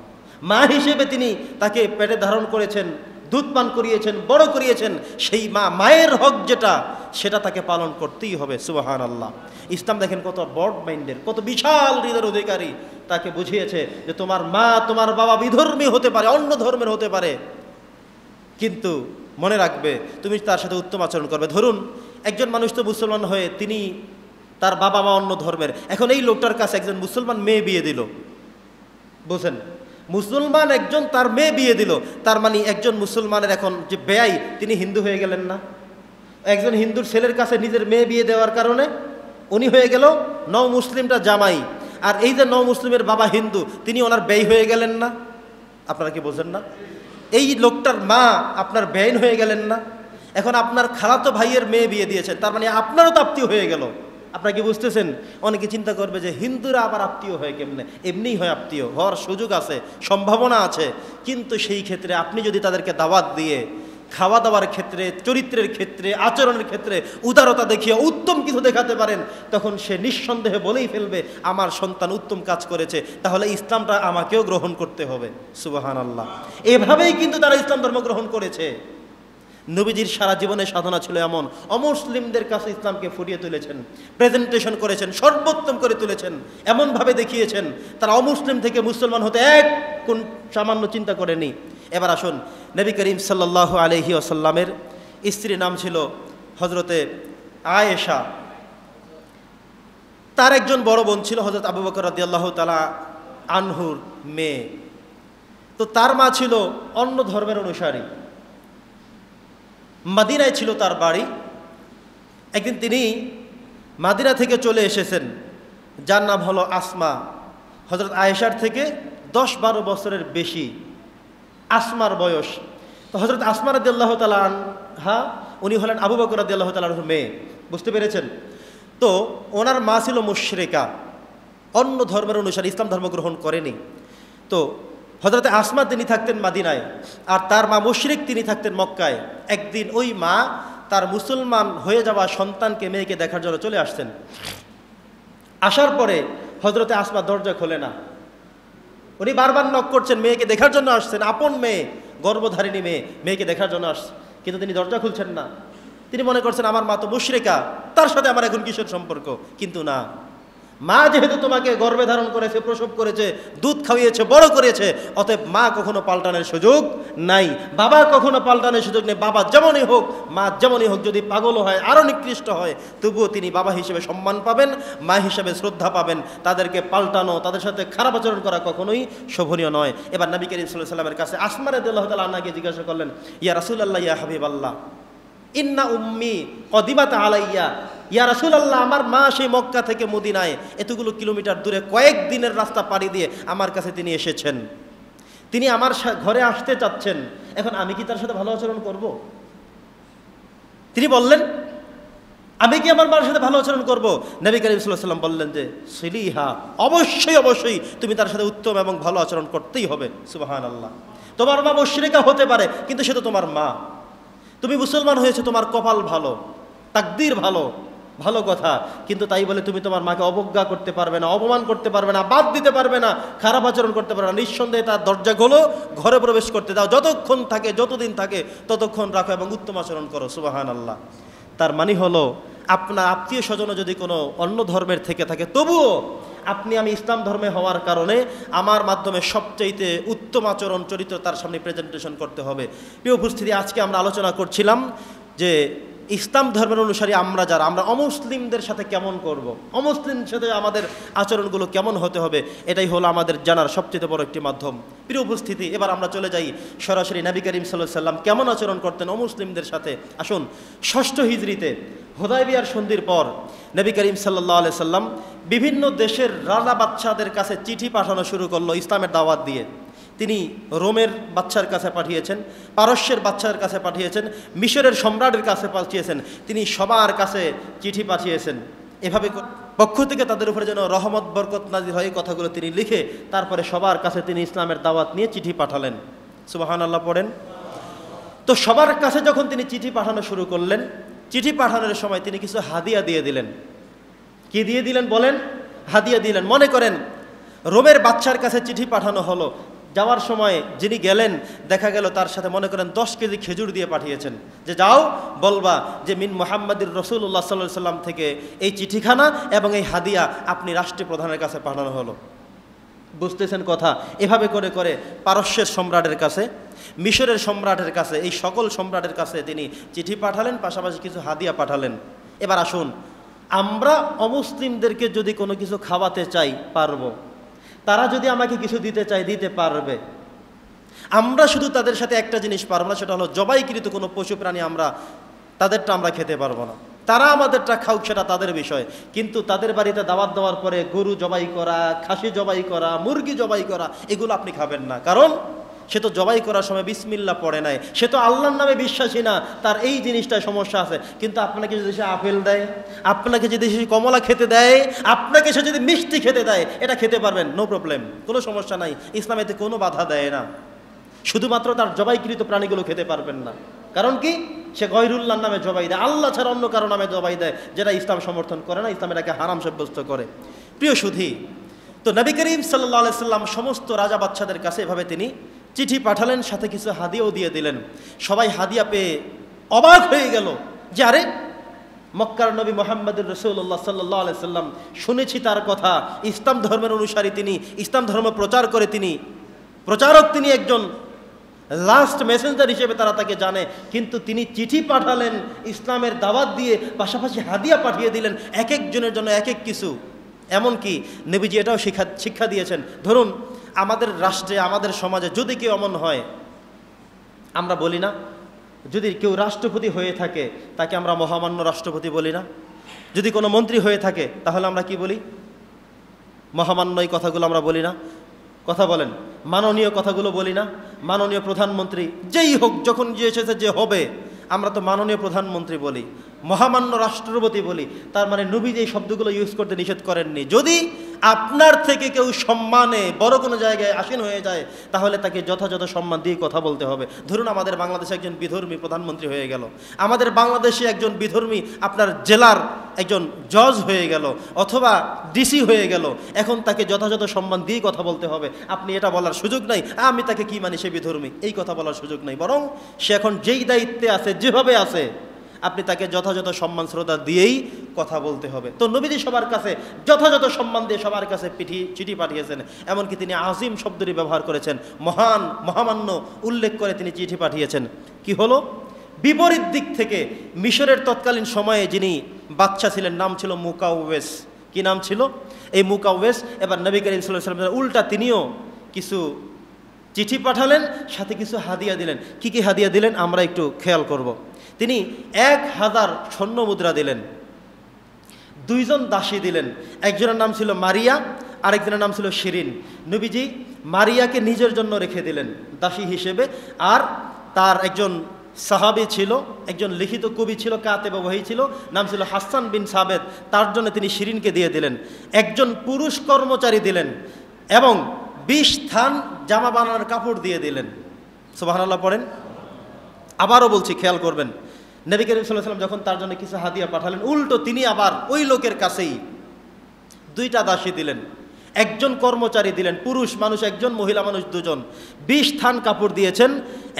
S1: মা হিসেবে তিনি তাকে পেটে ধারণ করেছেন, দুধ পান করিয়েছেন, বড় করিয়েছেন, সেই মায়ের হক যেটা সেটা তাকে পালন করতেই হবে। সুবহানাল্লাহ। ইসলাম দেখেন কত ব্রড মাইন্ডের, কত বিশাল হৃদয়ের অধিকারী। তাকে বুঝিয়েছে যে তোমার মা তোমার বাবা বিধর্মী হতে পারে, অন্য ধর্মের হতে পারে, কিন্তু মনে রাখবে তুমি তার সাথে উত্তম আচরণ করবে। ধরুন একজন মানুষ তো মুসলমান হয়ে তিনি তার বাবা মা অন্য ধর্মের, এখন এই লোকটার কাছে একজন মুসলমান মেয়ে বিয়ে দিল, বুঝেন? মুসলমান একজন তার মেয়ে বিয়ে দিল, তার মানে একজন মুসলমানের এখন যে বেয়াই তিনি হিন্দু হয়ে গেলেন না? একজন হিন্দুর ছেলের কাছে নিজের মেয়ে বিয়ে দেওয়ার কারণে উনি হয়ে গেল নও মুসলিমটা জামাই, আর এই যে নও মুসলিমের বাবা হিন্দু তিনি ওনার ব্যয় হয়ে গেলেন না? আপনারা কি বোঝেন না? এই লোকটার মা আপনার বেআইন হয়ে গেলেন না? এখন আপনার খালাতো ভাইয়ের মেয়ে বিয়ে দিয়েছেন, তার মানে আপনারও তো আত্মীয় হয়ে গেল। আপনারা কি বুঝতেছেন? অনেকে চিন্তা করবে যে হিন্দুরা আবার আত্মীয় হয় কেমনে? এমনিই হয়, আত্মীয় হওয়ার সুযোগ আছে, সম্ভাবনা আছে। কিন্তু সেই ক্ষেত্রে আপনি যদি তাদেরকে দাওয়াত দিয়ে খাওয়া দাওয়ার ক্ষেত্রে, চরিত্রের ক্ষেত্রে, আচরণের ক্ষেত্রে উদারতা দেখিয়ে উত্তম কিছু দেখাতে পারেন, তখন সে নিঃসন্দেহে বলেই ফেলবে আমার সন্তান উত্তম কাজ করেছে, তাহলে ইসলামটা আমাকেও গ্রহণ করতে হবে। সুবহানাল্লাহ। এভাবেই কিন্তু তারা ইসলাম ধর্ম গ্রহণ করেছে। নবীজির সারা জীবনের সাধনা ছিল এমন, অমুসলিমদের কাছে ইসলামকে ফুটিয়ে তুলেছেন, প্রেজেন্টেশন করেছেন, সর্বোত্তম করে তুলেছেন, এমনভাবে দেখিয়েছেন তারা অমুসলিম থেকে মুসলমান হতে এক কোন সামান্য চিন্তা করেনি। এবার আসুন, নবী করিম সাল্লাল্লাহু আলাইহি ওয়াসাল্লামের স্ত্রীর নাম ছিল হজরতে আয়েশা। তার একজন বড় বোন ছিল হজরত আবু বকর রাদিয়াল্লাহু তাআলা আনহুর মেয়ে। তো তার মা ছিল অন্য ধর্মের অনুসারী, মাদিনায় ছিল তার বাড়ি। একদিন তিনি মাদিনা থেকে চলে এসেছেন, যার নাম হলো আসমা। হজরত আয়েশার থেকে 10-12 বছরের বেশি আসমার বয়স। তো হজরত আসমা রাদিয়াল্লাহু তাআলা আনহা উনি হলেন আবু বকর রাদিয়াল্লাহু তাআলা আনহুর মেয়ে। বুঝতে পেরেছেন? তো ওনার মা ছিল মুশরিকা, অন্য ধর্মের অনুসারী, ইসলাম ধর্ম গ্রহণ করেনি। তো হজরতে আসমা তিনি থাকতেন মাদিনায়, আর তার মা মুশরিক, তিনি থাকতেন মক্কায়। একদিন ওই মা তার মুসলমান হয়ে যাওয়া সন্তানকে, মেয়েকে দেখার জন্য চলে আসছেন। আসার পরে হজরতে আসমা দরজা খোলে না, উনি বারবার নক করছেন, মেয়েকে দেখার জন্য আসছেন, আপন মেয়ে, গর্ভধারিণী মেয়ে, মেয়েকে দেখার জন্য আসছে, কিন্তু তিনি দরজা খুলছেন না। তিনি মনে করছেন আমার মা তো মুশরিকা, তার সাথে আমার এখন কিসের সম্পর্ক? কিন্তু না, মা যেহেতু তোমাকে গর্ভে ধারণ করেছে, প্রসব করেছে, দুধ খাইয়েছে, বড় করেছে, অতএব মা কখনো পাল্টানোর সুযোগ নাই, বাবা কখনো পাল্টানোর সুযোগ নেই। বাবা যেমনই হোক, মা যেমনই হোক, যদি পাগলও হয়, আরও নিকৃষ্ট হয়, তবুও তিনি বাবা হিসেবে সম্মান পাবেন, মা হিসেবে শ্রদ্ধা পাবেন। তাদেরকে পাল্টানো, তাদের সাথে খারাপ আচরণ করা কখনোই শোভনীয় নয়। এবার নবী করিম সাল্লাল্লাহু আলাইহি ওয়াসাল্লামের কাছে আসমা রাদিয়াল্লাহু তাআলা আনহাকে জিজ্ঞাসা করলেন, ইয়া রাসূলুল্লাহ, ইয়া হাবিবাল্লাহ, ইন্না উম্মি কদিবাত আলাইয়া, ইয়া রাসূলুল্লাহ, আমার মা সেই মক্কা থেকে মদিনায় এতগুলো কিলোমিটার দূরে কয়েক দিনের রাস্তা পাড়ি দিয়ে আমার কাছে তিনি এসেছেন, তিনি আমার ঘরে আসতে চাচ্ছেন, এখন আমি কি তার সাথে ভালো আচরণ করব? তিনি বললেন, আমি কি আমার মার সাথে ভালো আচরণ করব? নবী করিম সাল্লাল্লাহু আলাইহি ওয়াসাল্লাম বললেন যে সিলিহা, অবশ্যই অবশ্যই তুমি তার সাথে উত্তম এবং ভালো আচরণ করতেই হবে। সুবহানাল্লাহ। তোমার মা মুশরিকা হতে পারে, কিন্তু সে তো তোমার মা। তুমি মুসলমান হয়েছে, তোমার কপাল ভালো, তাকদীর ভালো, ভালো কথা। কিন্তু তাই বলে তুমি তোমার মাকে অবজ্ঞা করতে পারবে না, অপমান করতে পারবে না, বাদ দিতে পারবে না, খারাপ আচরণ করতে পারবে না। নিঃসন্দেহে তার দরজাগুলো ঘরে প্রবেশ করতে দাও, যতক্ষণ থাকে, যতদিন থাকে ততক্ষণ রাখো এবং উত্তম আচরণ করো। সুবহানাল্লাহ। তার মানে হলো আপনার আত্মীয় স্বজন যদি কোনো অন্য ধর্মের থেকে থাকে, তবুও আমি ইসলাম ধর্মে হওয়ার কারণে আমার মাধ্যমে সবচাইতে উত্তম আচরণ, চরিত্র তার সামনে প্রেজেন্টেশন করতে হবে। প্রিয় উপস্থিতি, আজকে আমরা আলোচনা করছিলাম যে ইসলাম ধর্মের অনুসারী আমরা যারা, আমরা অমুসলিমদের সাথে কেমন করব, অমুসলিমদের সাথে আমাদের আচরণগুলো কেমন হতে হবে, এটাই হলো আমাদের জানার সবচেয়ে বড় একটি মাধ্যম। প্রিয় উপস্থিতি, এবার আমরা চলে যাই সরাসরি নবী করিম সাল্লাল্লাহু আলাইহি ওয়াসাল্লাম কেমন আচরণ করতেন অমুসলিমদের সাথে। আসুন, 6ষ্ঠ হিজরিতে হুদায়বিয়ার সন্ধির পর নবী করিম সাল্লাল্লাহু আলাইহি ওয়াসাল্লাম বিভিন্ন দেশের রাজা বাদশাদের কাছে চিঠি পাঠানো শুরু করলো ইসলামের দাওয়াত দিয়ে। তিনি রোমের বাদশার কাছে পাঠিয়েছেন, পারস্যের বাদশার কাছে পাঠিয়েছেন, মিশরের সম্রাটের কাছে পাঠিয়েছেন, তিনি সবার কাছে চিঠি পাঠিয়েছেন। এভাবে পক্ষ থেকে তাদের উপরে যেন রহমত বরকত নাজিল হয়, কথাগুলো তিনি লিখে তারপরে সবার কাছে তিনি ইসলামের দাওয়াত নিয়ে চিঠি পাঠালেন। সুবহানাল্লাহ পড়েন। তো সবার কাছে যখন তিনি চিঠি পাঠানো শুরু করলেন, চিঠি পাঠানোর সময় তিনি কিছু হাদিয়া দিয়ে দিলেন। কি দিয়ে দিলেন বলেন? হাদিয়া দিলেন। মনে করেন রোমের বাদশার কাছে চিঠি পাঠানো হলো, যাওয়ার সময় যিনি গেলেন দেখা গেল তার সাথে মনে করেন 10 কেজি খেজুর দিয়ে পাঠিয়েছেন, যে যাও বলবা যে মিন মুহাম্মাদুর রাসূলুল্লাহ সাল্লাল্লাহু আলাইহি ওয়াসাল্লাম থেকে এই চিঠিখানা এবং এই হাদিয়া আপনি রাষ্ট্রপ্রধানের কাছে পাঠানো হলো। বুঝতেছেন কথা? এভাবে করে করে পারস্যের সম্রাটের কাছে, মিশরের সম্রাটের কাছে, এই সকল সম্রাটের কাছে তিনি চিঠি পাঠালেন, পাশাপাশি কিছু হাদিয়া পাঠালেন। এবার আসুন, আমরা অমুসলিমদেরকে যদি কোনো কিছু খাওয়াতে চাই পারবো, তারা যদি আমাকে কিছু দিতে চায় দিতে পারবে। আমরা শুধু তাদের সাথে একটা জিনিস পারবো না, সেটা হলো জবাইকৃত কোনো পশু প্রাণী তাদেরটা আমরা খেতে পারবো না। তারা আমাদেরটা খাউক, সেটা তাদের বিষয়। কিন্তু তাদের বাড়িতে দাওয়াত দেওয়ার পরে গরু জবাই করা, খাসি জবাই করা, মুরগি জবাই করা, এগুলো আপনি খাবেন না। কারণ সে তো জবাই করার সময় বিসমিল্লাহ পড়ে নাই, সে তো আল্লাহর নামে বিশ্বাসী না, তার এই জিনিসটায় সমস্যা আছে। কিন্তু আপনাকে যদি সে আপেল দেয়, আপনাকে যদি সে কমলা খেতে দেয়, আপনাকে সে যদি মিষ্টি খেতে দেয়, এটা খেতে পারবেন, নো প্রবলেম, কোনো সমস্যা নাই। ইসলাম এতে কোনো বাধা দেয় না। শুধুমাত্র তার জবাইকৃত প্রাণীগুলো খেতে পারবেন না। কারণ কি? সে গয়রুল্লাহর নামে জবাই দেয়, আল্লাহ ছাড়া অন্য কারো নামে জবাই দেয়, যেটা ইসলাম সমর্থন করে না, ইসলাম এটাকে হারাম সাব্যস্ত করে। প্রিয় সুধী, তো নবী করিম সাল্লাল্লাহু আলাইহি সাল্লাম সমস্ত রাজা বাদশাদের কাছে এভাবে তিনি চিঠি পাঠালেন, সাথে কিছু হাদিয়াও দিয়ে দিলেন। সবাই হাদিয়া পেয়ে অবাক হয়ে গেল যে আরে, মক্কার নবী মুহাম্মদুর রাসূলুল্লাহ সাল্লাল্লাহু আলাইহি সাল্লাম, শুনেছি তার কথা, ইসলাম ধর্মের অনুসারী তিনি, ইসলাম ধর্ম প্রচার করে তিনি, প্রচারক তিনি, একজন লাস্ট মেসেঞ্জার হিসেবে তারা তাকে জানে। কিন্তু তিনি চিঠি পাঠালেন ইসলামের দাওয়াত দিয়ে, পাশাপাশি হাদিয়া পাঠিয়ে দিলেন, এক একজনের জন্য এক এক কিছু। এমনকি নবীজি এটাও শিক্ষা দিয়েছেন, ধরুন আমাদের রাষ্ট্রে, আমাদের সমাজে যদি কেউ এমন হয়, আমরা বলি না, যদি কেউ রাষ্ট্রপতি হয়ে থাকে তাকে আমরা মহামান্য রাষ্ট্রপতি বলি না? যদি কোনো মন্ত্রী হয়ে থাকে তাহলে আমরা কি বলি? মহামান্য, এই কথাগুলো আমরা বলি না? কথা বলেন, মাননীয় কথাগুলো বলি না? মাননীয় প্রধানমন্ত্রী, যেই হোক, যখন যে এসেছে যে হবে, আমরা তো মাননীয় প্রধানমন্ত্রী বলি, মহামান্য রাষ্ট্রপতি বলি। তার মানে নবীজি এই শব্দগুলো ইউজ করতে নিষেধ করেননি। যদি আপনার থেকে কেউ সম্মানে বড় কোনো জায়গায় আসীন হয়ে যায়, তাহলে তাকে যথাযথ সম্মান দিয়ে কথা বলতে হবে। ধরুন আমাদের বাংলাদেশে একজন বিধর্মী প্রধানমন্ত্রী হয়ে গেল, আমাদের বাংলাদেশে একজন বিধর্মী আপনার জেলার একজন জজ হয়ে গেল, অথবা ডিসি হয়ে গেল, এখন তাকে যথাযথ সম্মান দিয়ে কথা বলতে হবে। আপনি এটা বলার সুযোগ নাই আমি তাকে কি মানি, সে বিধর্মী, এই কথা বলার সুযোগ নাই। বরং সে এখন যেই দায়িত্বে আছে, যেভাবে আছে, আপনি তাকে যথাযথ সম্মান শ্রদ্ধা দিয়েই কথা বলতে হবে। তো নবীজি সবার কাছে যথাযথ সম্মান দিয়ে সবার কাছে চিঠি পাঠিয়েছেন। এমনকি তিনি আজিম শব্দটি ব্যবহার করেছেন, মহান, মহামান্য উল্লেখ করে তিনি চিঠি পাঠিয়েছেন। কি হলো? বিপরীত দিক থেকে মিশরের তৎকালীন সময়ে যিনি বাদশা ছিলেন, নাম ছিল মুকাউওয়েস। কি নাম ছিল? এই মুকাউওয়েস। এবার নবী করিম সাল্লাল্লাহু আলাইহি ওয়াসাল্লাম উল্টা তিনিও কিছু চিঠি পাঠালেন, সাথে কিছু হাদিয়া দিলেন। কি কি হাদিয়া দিলেন আমরা একটু খেয়াল করব। তিনি 1000 স্বর্ণ মুদ্রা দিলেন, 2 জন দাসী দিলেন। একজনের নাম ছিল মারিয়া, আরেকজনের নাম ছিল শিরিন। নবীজি মারিয়াকে নিজের জন্য রেখে দিলেন দাসী হিসেবে, আর তার একজন সাহাবী ছিল, একজন লিখিত কবি ছিল, কাতেব ওয়াহি ছিল, নাম ছিল হাসান বিন সাবেদ, তার জন্য তিনি শিরিনকে দিয়ে দিলেন। একজন পুরুষ কর্মচারী দিলেন এবং 20 থান জামা বানানোর কাপড় দিয়ে দিলেন। সুবহানাল্লাহ পড়েন। আবারও বলছি, খেয়াল করবেন, নবী করিম সাল্লাল্লাহু আলাইহি ওয়াসাল্লাম যখন তার জন্য কিছু হাদিয়া পাঠালেন, উল্টো তিনি আবার ওই লোকের কাছেই 2টা দাসী দিলেন, একজন কর্মচারী দিলেন, পুরুষ মানুষ একজন, মহিলা মানুষ 2 জন। 20 থান কাপড় দিয়েছেন,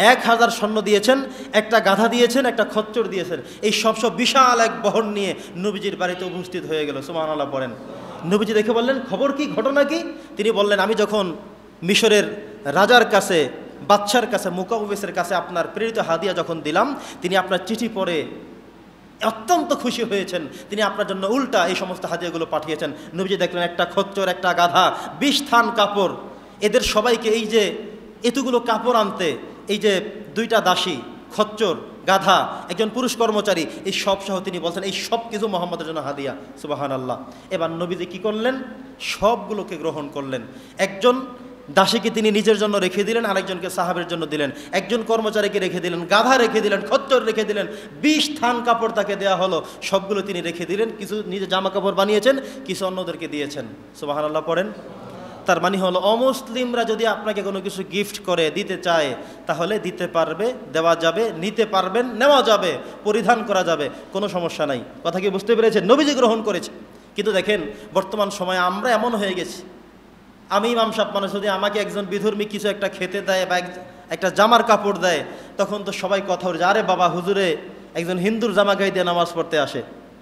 S1: 1000 স্বর্ণ দিয়েছেন, একটা গাধা দিয়েছেন, একটা খচ্চর দিয়েছেন। এই সব বিশাল এক বহর নিয়ে নবীজির বাড়িতে উপস্থিত হয়ে গেল। সুবহানাল্লাহ পড়েন। নবীজি দেখে বললেন, খবর কি, ঘটনা কি? তিনি বললেন, আমি যখন মিশরের রাজার কাছে, বাদশার কাছে, মুকাউওয়েসের কাছে আপনার প্রেরিত হাদিয়া যখন দিলাম, তিনি আপনার চিঠি পড়ে অত্যন্ত খুশি হয়েছেন। তিনি আপনার জন্য উল্টা এই সমস্ত হাদিয়াগুলো পাঠিয়েছেন। নবীজি দেখলেন একটা খচ্চর, একটা গাধা, 20 থান কাপড়, এদের সবাইকে এই যে এতগুলো কাপড় আনতে, এই যে 2টা দাসী, খচ্চর, গাধা, একজন পুরুষ কর্মচারী, এই সব সহ তিনি বলছেন এই সব কিছু মুহাম্মদের জন্য হাদিয়া। সুবহানাল্লাহ। এবার নবীজি কি করলেন? সবগুলোকে গ্রহণ করলেন। একজন দাসীকে তিনি নিজের জন্য রেখে দিলেন, আরেকজনকে সাহাবের জন্য দিলেন, একজন কর্মচারীকে রেখে দিলেন, গাধা রেখে দিলেন, খচ্চর রেখে দিলেন, 20 থান কাপড় তাকে দেওয়া হলো। সবগুলো তিনি রেখে দিলেন, কিছু নিজে জামা কাপড় বানিয়েছেন, কিছু অন্যদেরকে দিয়েছেন। সুবহানাল্লাহ পড়েন। তার মানে হলো, অমুসলিমরা যদি আপনাকে কোনো কিছু গিফট করে দিতে চায়, তাহলে দিতে পারবে, দেওয়া যাবে, নিতে পারবেন, নেওয়া যাবে, পরিধান করা যাবে, কোনো সমস্যা নাই। কথা কি বুঝতে পেরেছেন? নবীজি গ্রহণ করেছে। কিন্তু দেখেন বর্তমান সময়ে আমরা এমন হয়ে গেছি, আমি ইমাম সাহেব মানুষ, যদি আমাকে একজন বিধর্মী কিছু একটা খেতে দেয় বা একটা জামার কাপড় দেয়, তখন তো সবাই কথা উঠে, আরে বাবা, হুজুরে একজন হিন্দুর জামা গায়ে দিয়ে নামাজ পড়তে আসে।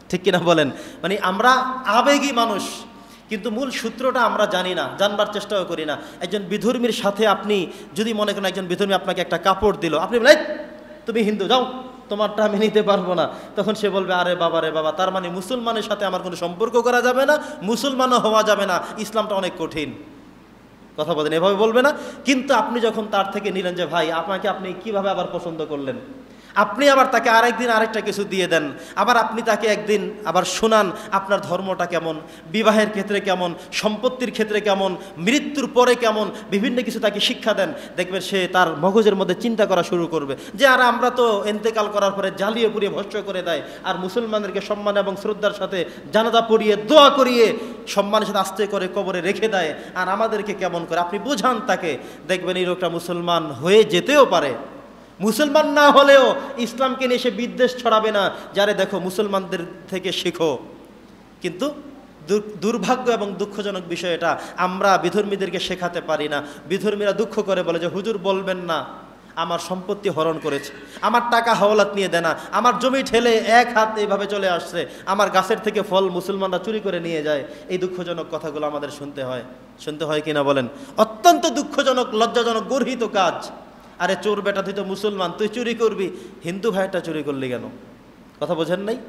S1: ঠিক কিনা বলেন? মানে আমরা আবেগী মানুষ, কিন্তু মূল সূত্রটা আমরা জানি না, জানবার চেষ্টাও করি না। একজন বিধর্মীর সাথে আপনি যদি মনে করেন একজন বিধর্মী আপনাকে একটা কাপড় দিল, আপনি বলেন তুমি হিন্দু, যাও, তোমারটা আমি নিতে পারবো না। তখন সে বলবে, আরে বাবা রে বাবা, তার মানে মুসলমানের সাথে আমার কোনো সম্পর্ক করা যাবে না, মুসলমানও হওয়া যাবে না, ইসলামটা অনেক কঠিন। কথা বলেন, এভাবে বলবে না। কিন্তু আপনি যখন তার থেকে নিলেন যে ভাই আপনাকে আপনি কিভাবে আবার পছন্দ করলেন, আপনি আবার তাকে আরেকদিন আরেকটা কিছু দিয়ে দেন, আবার আপনি তাকে একদিন আবার শোনান আপনার ধর্মটা কেমন, বিবাহের ক্ষেত্রে কেমন, সম্পত্তির ক্ষেত্রে কেমন, মৃত্যুর পরে কেমন, বিভিন্ন কিছু তাকে শিক্ষা দেন, দেখবেন সে তার মগজের মধ্যে চিন্তা করা শুরু করবে যে আর আমরা তো এন্তেকাল করার পরে জ্বালিয়ে পুড়িয়ে ভস্ম করে দেয়, আর মুসলমানদেরকে সম্মান এবং শ্রদ্ধার সাথে জানাজা পড়িয়ে দোয়া করিয়ে সম্মানের সাথে আস্তে করে কবরে রেখে দেয়, আর আমাদেরকে কেমন করে। আপনি বোঝান তাকে, দেখবেন এই লোকটা মুসলমান হয়ে যেতেও পারে। মুসলমান না হলেও ইসলামকে নিয়ে সে বিদ্বেষ ছড়াবে না, যারে দেখো মুসলমানদের থেকে শেখো। কিন্তু দুর্ভাগ্য এবং দুঃখজনক বিষয় এটা, আমরা বিধর্মীদেরকে শেখাতে পারি না। বিধর্মীরা দুঃখ করে বলে যে হুজুর বলবেন না আমার সম্পত্তি হরণ করেছে, আমার টাকা হাওলাত নিয়ে দেনা, আমার জমি ঠেলে এক হাত এইভাবে চলে আসছে, আমার গাছের থেকে ফল মুসলমানরা চুরি করে নিয়ে যায়। এই দুঃখজনক কথাগুলো আমাদের শুনতে হয় কিনা বলেন? অত্যন্ত দুঃখজনক, লজ্জাজনক, গর্হিত কাজ। আরে চোর বেটা, তুই তো মুসলমান, তুই চুরি করবি, হিন্দু ভাইটা চুরি করলি কেন? কথা বোঝেন নাই?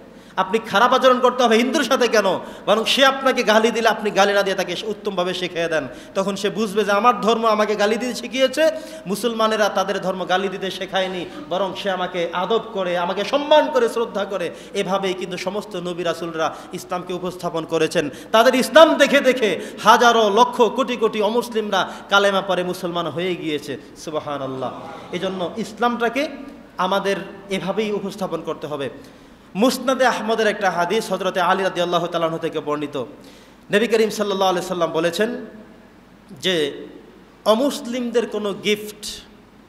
S1: আপনি খারাপ আচরণ করতে হবে হিন্দুর সাথে কেন? বরং সে আপনাকে গালি দিলে আপনি গালি না দিয়ে তাকে উত্তমভাবে শিখিয়ে দেন, তখন সে বুঝবে যে আমার ধর্ম আমাকে গালি দিতে শিখিয়েছে, মুসলমানেরা তাদের ধর্ম গালি দিতে শেখায়নি, বরং সে আমাকে আদব করে, আমাকে সম্মান করে, শ্রদ্ধা করে। এভাবেই কিন্তু সমস্ত নবী রাসূলরা ইসলামকে উপস্থাপন করেছেন। তাদের ইসলাম দেখে দেখে হাজারো লক্ষ কোটি কোটি অমুসলিমরা কালেমা পরে মুসলমান হয়ে গিয়েছে। সুবহানাল্লাহ। এজন্য ইসলামটাকে আমাদের এভাবেই উপস্থাপন করতে হবে। মুসনাদে আহমদের একটা হাদিস হযরতে আলী রাদিয়াল্লাহু তাআলা আনহু থেকে বর্ণিত, নবী করিম সাল্লাল্লাহু আলাইহি সাল্লাম বলেছেন যে অমুসলিমদের কোনো গিফট,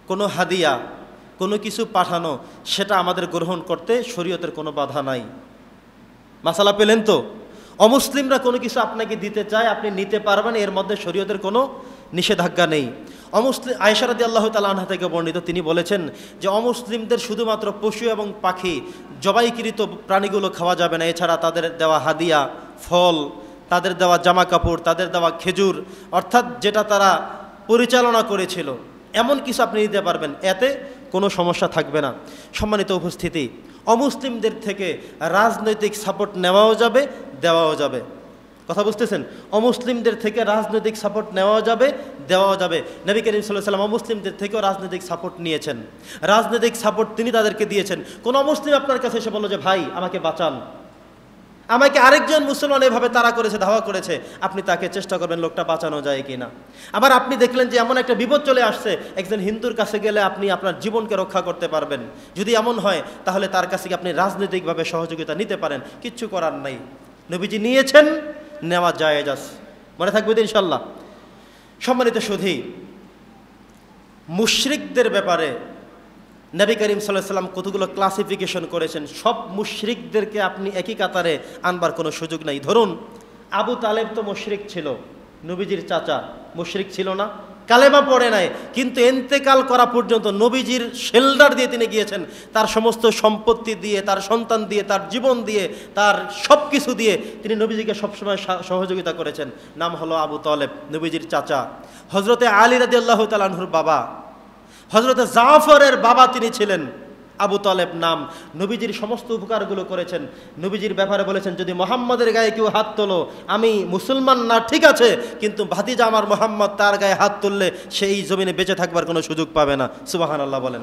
S1: কোনো হাদিয়া, কোনো কিছু পাঠানো, সেটা আমাদের গ্রহণ করতে শরীয়তের কোনো বাধা নাই। মাসালা পেলেন তো? অমুসলিমরা কোনো কিছু আপনাকে দিতে চায়, আপনি নিতে পারবেন, এর মধ্যে শরীয়তের কোনো নিষেধাজ্ঞা নেই। আয়েশা রাদিয়াল্লাহু তাআলা আনহা থেকে বর্ণিত, তিনি বলেছেন যে অমুসলিমদের শুধুমাত্র পশু এবং পাখি, জবাইকৃত প্রাণীগুলো খাওয়া যাবে না, এছাড়া তাদের দেওয়া হাদিয়া, ফল, তাদের দেওয়া জামা কাপড়, তাদের দেওয়া খেজুর, অর্থাৎ যেটা তারা পরিচালনা করেছিল, এমন কিছু আপনি নিতে পারবেন, এতে কোনো সমস্যা থাকবে না। সম্মানিত উপস্থিতি, অমুসলিমদের থেকে রাজনৈতিক সাপোর্ট নেওয়াও যাবে, দেওয়াও যাবে। কথা বুঝতেছেন? অমুসলিমদের থেকে রাজনৈতিক সাপোর্ট নেওয়া যাবে, দেওয়াও যাবে। নবী করিম সাল্লাল্লাহু আলাইহি ওয়াসাল্লাম অমুসলিমদের থেকেও রাজনৈতিক সাপোর্ট নিয়েছেন, রাজনৈতিক সাপোর্ট তিনি তাদেরকে দিয়েছেন। কোন অমুসলিম আপনার কাছে এসে বলল যে ভাই আমাকে বাঁচান, আমাকে আরেকজন মুসলমান এভাবে তাড়া করেছে, ধাওয়া করেছে, আপনি তাকে চেষ্টা করবেন লোকটা বাঁচানো যায় কিনা। আবার আপনি দেখলেন যে এমন একটা বিপদ চলে আসছে, একজন হিন্দুর কাছে গেলে আপনি আপনার জীবনকে রক্ষা করতে পারবেন। যদি এমন হয় তাহলে তার কাছে আপনি রাজনৈতিকভাবে সহযোগিতা নিতে পারেন, কিচ্ছু করার নাই। নবীজি নিয়েছেন, নেওয়া জায়েজ আছে, মনে থাকবে তো ইনশাল্লাহ। সম্মানিত সুধী, মুশরিকদের ব্যাপারে নবী করিম সাল্লাল্লাহু আলাইহি ওয়াসাল্লাম কতগুলো ক্লাসিফিকেশন করেছেন। সব মুশরিকদেরকে আপনি একই কাতারে আনবার কোনো সুযোগ নেই। ধরুন আবু তালেব তো মুশরিক ছিল, নবীজির চাচা, মুশরিক ছিল না? কালেমা পড়ে নাই, কিন্তু এন্তেকাল করা পর্যন্ত নবীজির শেল্ডার দিয়ে তিনি গিয়েছেন, তার সমস্ত সম্পত্তি দিয়ে, তার সন্তান দিয়ে, তার জীবন দিয়ে, তার সব কিছু দিয়ে তিনি নবীজিকে সবসময় সহযোগিতা করেছেন। নাম হলো আবু তালেব, নবীজির চাচা। হজরতে আলী রাদিয়াল্লাহু তাআলা আনহুর বাবা, হজরতে জাফরের বাবা তিনি ছিলেন, আবু তালেব নাম। নবীজির সমস্ত উপকারগুলো করেছেন। নবীজির ব্যাপারে বলেছেন যদি মুহাম্মাদের গায়ে কেউ হাত তোলো, আমি মুসলমান না ঠিক আছে, কিন্তু ভাতিজা আমার মুহাম্মদ, তার গায়ে হাত তুললে সেই জমিনে বেঁচে থাকবার কোনো সুযোগ পাবে না। সুবহানাল্লাহ বলেন।